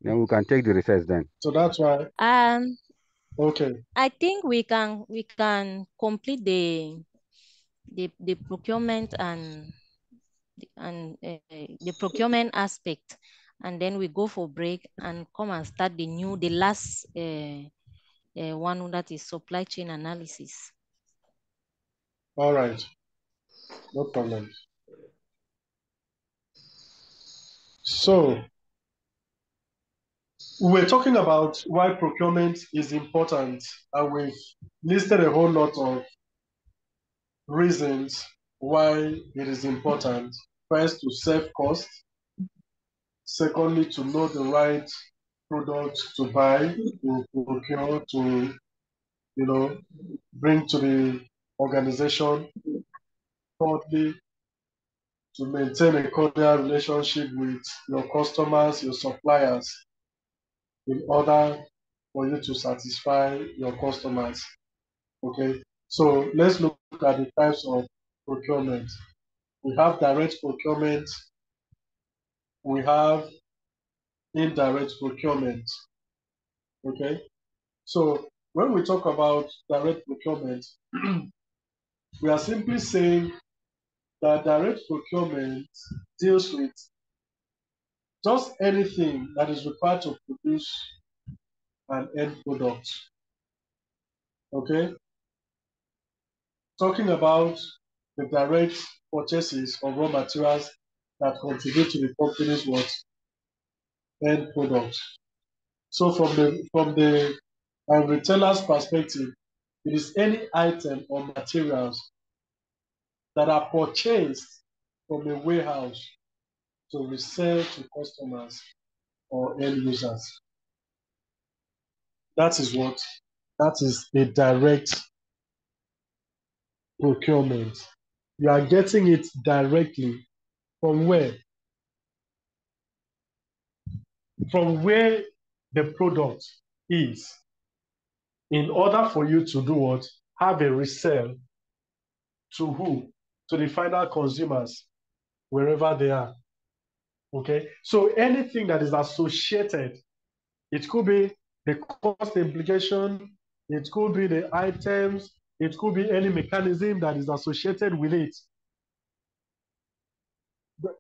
Then we can take the recess then. So that's why. Okay. I think we can complete the procurement and the procurement aspect, and then we go for break and come and start the last one, that is supply chain analysis. All right, no problem. So we're talking about why procurement is important, and we've listed a whole lot of reasons why it is important. First, to save cost. Secondly, to know the right product to buy, to procure, to bring to the organization. Thirdly, to maintain a cordial relationship with your customers, your suppliers, in order for you to satisfy your customers. Okay, so let's look at the types of procurement. We have direct procurement, we have indirect procurement. Okay, so when we talk about direct procurement, we are simply saying that direct procurement deals with just anything that is required to produce an end product. Okay? Talking about the direct purchases of raw materials that contribute to the company's end product. So from the retailer's perspective, it is any item or materials that are purchased from a warehouse to resell to customers or end users. That is a direct procurement. You are getting it directly from where? From where the product is, in order for you to do what? Have a resell to who? to the final consumers, wherever they are. Okay, so anything that is associated, it could be the cost implication, it could be the items, it could be any mechanism that is associated with it.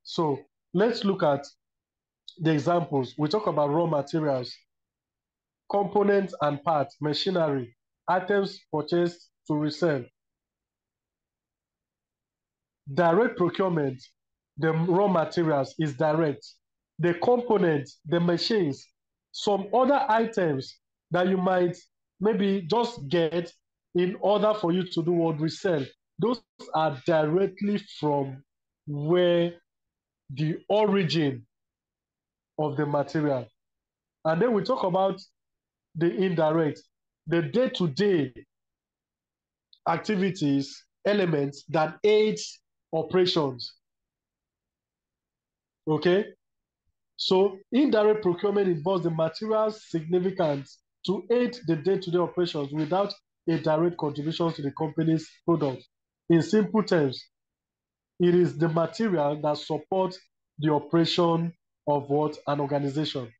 So let's look at the examples. We talk about raw materials, components and parts, machinery, items purchased to resell. Direct procurement, the raw materials is direct. The components, the machines, some other items that you might maybe just get in order for you to do what resell, those are directly from where the origin of the material. And then we talk about the indirect, the day-to-day activities, elements that aid operations. Okay? So indirect procurement involves the materials significant to aid the day-to-day operations without a direct contribution to the company's product. In simple terms, it is the material that supports the operation of what? An organization.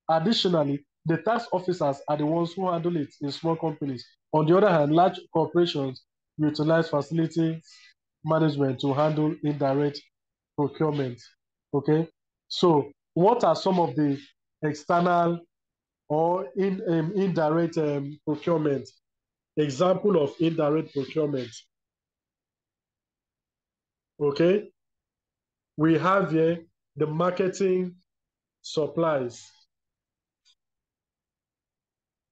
Additionally, the tax officers are the ones who handle it in small companies. On the other hand, large corporations utilize facility management to handle indirect procurement. Okay, so what are some of the external or indirect procurement? Example of indirect procurement. Okay, we have here the marketing supplies.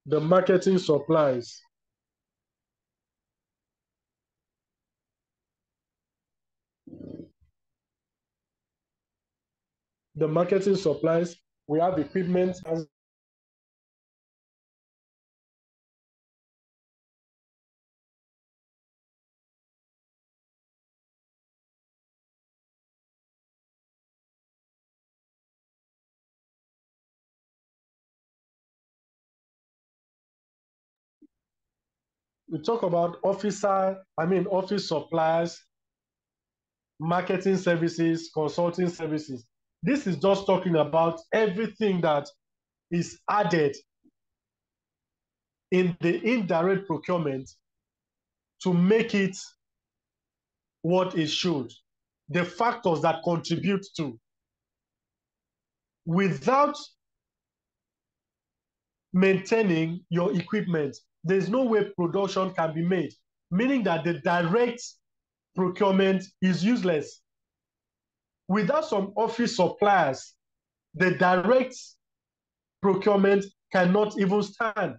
The marketing supplies. The marketing supplies, we have equipment as we talk about office supplies, marketing services, consulting services. This is just talking about everything that is added in the indirect procurement to make it what it should. The factors that contribute to. Without maintaining your equipment, there's no way production can be made, meaning that the direct procurement is useless. Without some office suppliers, the direct procurement cannot even stand.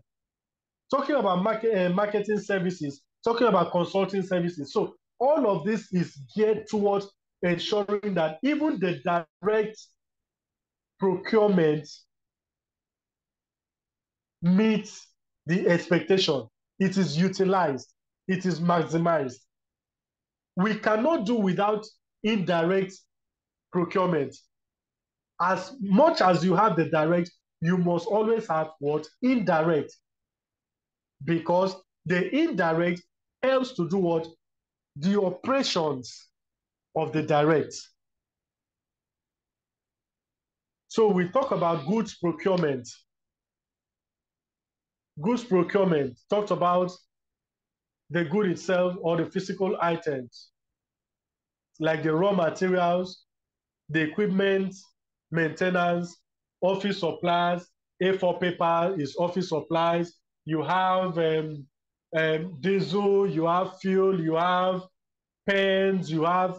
Talking about marketing services, talking about consulting services. So all of this is geared towards ensuring that even the direct procurement meets the expectation. It is utilized. It is maximized. We cannot do without indirect procurement. As much as you have the direct, you must always have what? Indirect. Because the indirect helps to do what? The operations of the direct. So we talk about goods procurement. Goods procurement talked about the good itself or the physical items, like the raw materials, the equipment, maintenance, office supplies. A4 paper is office supplies. You have diesel, you have fuel, you have pens, you have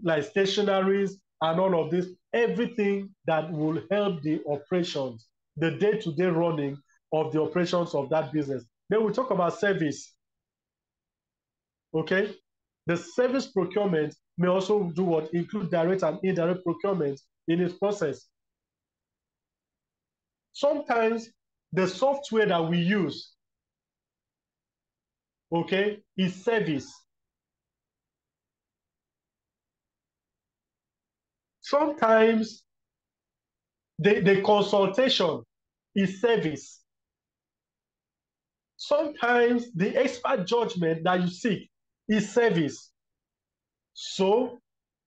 like stationaries and all of this. Everything that will help the operations, the day-to-day running of the operations of that business. Then we talk about service. Okay? The service procurement may also do what? Include direct and indirect procurement in its process. Sometimes the software that we use, okay, is service. Sometimes the consultation is service. Sometimes the expert judgment that you seek is service. So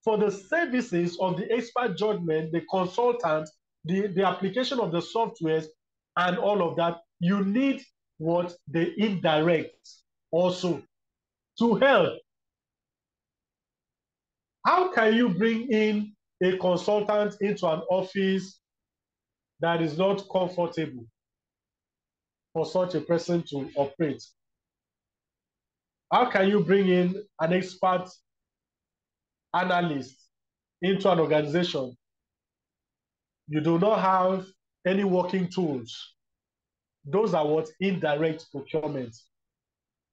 for the services of the expert judgment, the consultant, the application of the softwares and all of that, you need what the indirect also to help. How can you bring in a consultant into an office that is not comfortable for such a person to operate? How can you bring in an expert analyst into an organization? You do not have any working tools. Those are what indirect procurement.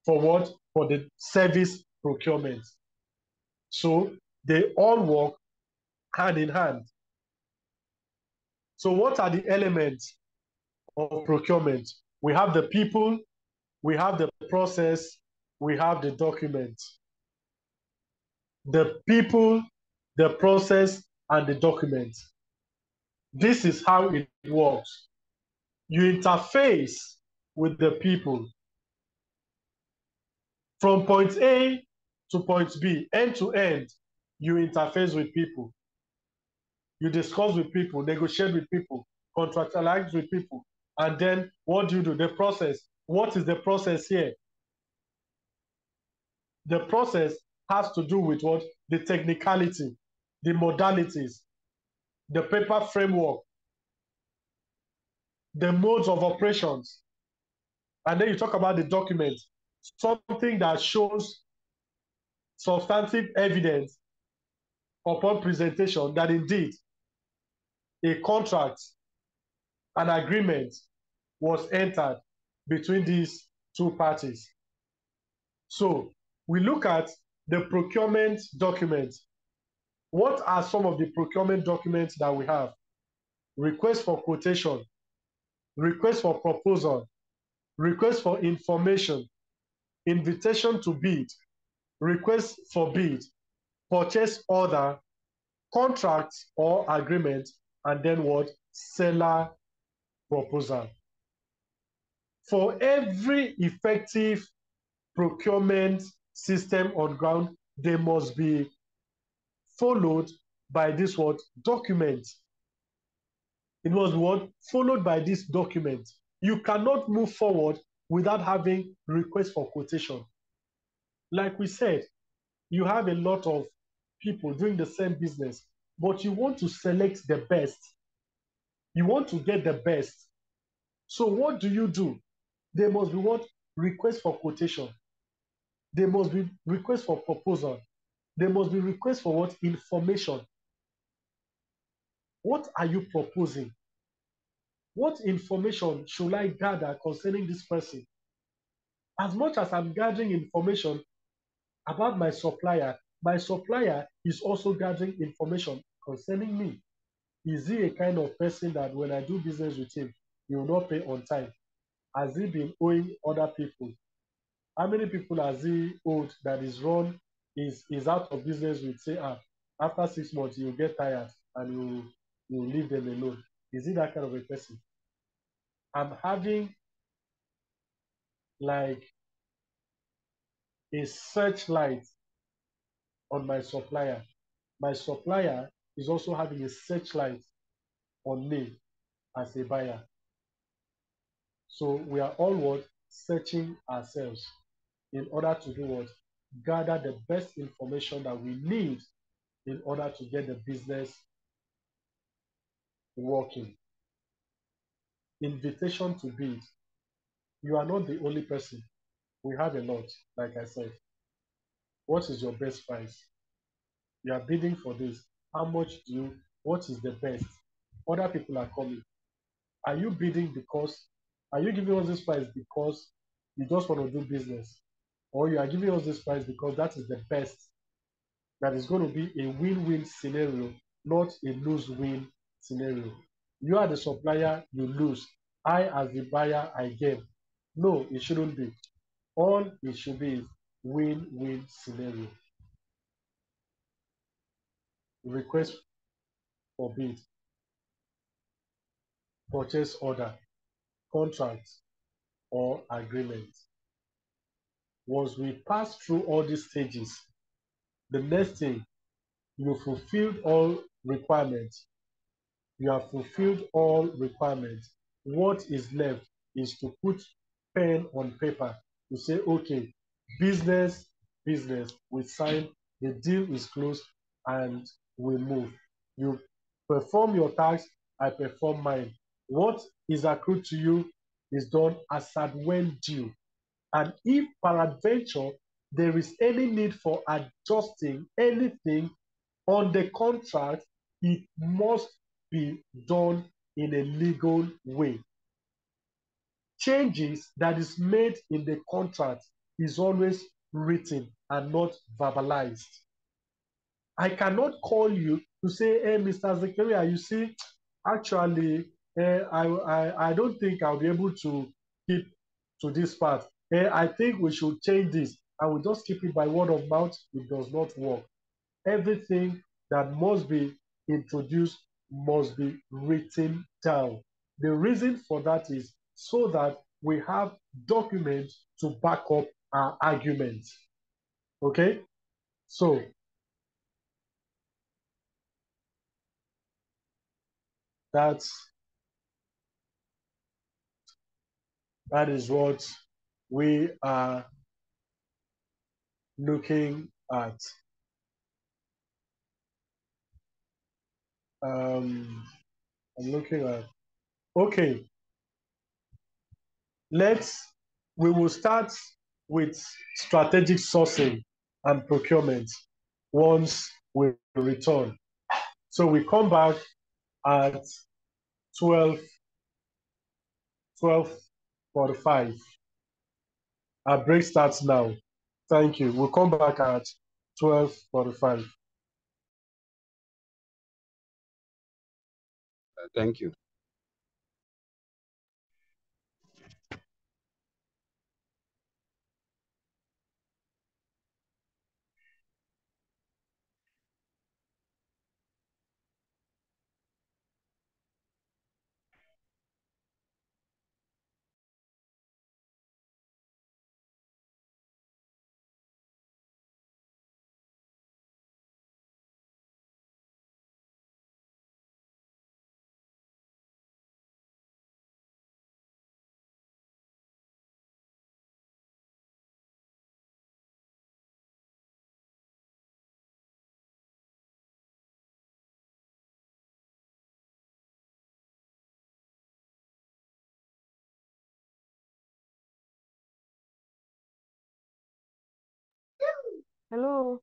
For what? For the service procurement. So they all work hand in hand. So what are the elements of procurement? We have the people, we have the process, we have the document. The people, the process, and the document. This is how it works. You interface with the people. From point A to point B, end to end, you interface with people. You discuss with people, negotiate with people, contractualize with people. And then what do? The process. What is the process here? The process has to do with what? The technicality, the modalities, the paper framework, the modes of operations. And then you talk about the document, something that shows substantive evidence upon presentation that indeed a contract, an agreement was entered between these two parties. So we look at the procurement documents. What are some of the procurement documents that we have? Request for quotation, request for proposal, request for information, invitation to bid, request for bid, purchase order, contract or agreement, and then what? Seller proposal. For every effective procurement system on ground, they must be followed by this what? Document. It was what? Followed by this document. You cannot move forward without having request for quotation. Like we said, you have a lot of people doing the same business, but you want to select the best. You want to get the best. So what do? There must be what? Request for quotation. There must be request for proposal. There must be request for what? Information. What are you proposing? What information should I gather concerning this person? As much as I'm gathering information about my supplier is also gathering information concerning me. Is he a kind of person that when I do business with him, he will not pay on time? Has he been owing other people? How many people has he owed that is out of business with, say, after 6 months, you'll get tired and you leave them alone? Is he that kind of a person? I'm having like a searchlight on my supplier. My supplier is also having a searchlight on me as a buyer. So we are all what? Searching ourselves in order to do what? Gather the best information that we need in order to get the business working. Invitation to bid. You are not the only person. We have a lot, like I said. What is your best price? You are bidding for this. How much do you? What is the best? Other people are coming. Are you bidding because? Are you giving us this price because you just want to do business? Or you are giving us this price because that is the best? That is going to be a win-win scenario, not a lose-win scenario. You are the supplier, you lose. I, as the buyer, I gain. No, it shouldn't be. All it should be is win-win scenario. Request for bid, purchase order, contract, or agreement. Once we pass through all these stages, The next thing, you fulfilled all requirements. You have fulfilled all requirements. What is left is to put pen on paper to say, okay, business, business, we sign, the deal is closed, and we move. You perform your task, I perform mine. What is accrued to you is done as at when due. And if peradventure there is any need for adjusting anything on the contract, it must be done in a legal way. Changes that is made in the contract is always written and not verbalized. I cannot call you to say, hey, Mr. Zakaria, you see, actually, I don't think I'll be able to keep to this part. I think we should change this. I will just keep it by word of mouth. It does not work. Everything that must be introduced must be written down. The reason for that is so that we have documents to back up our arguments. Okay? So that is what we are looking at. I'm looking at. Okay, we will start with strategic sourcing and procurement once we return. So we come back at 12:45. Our break starts now. Thank you. We'll come back at 12:45. Thank you. Hello.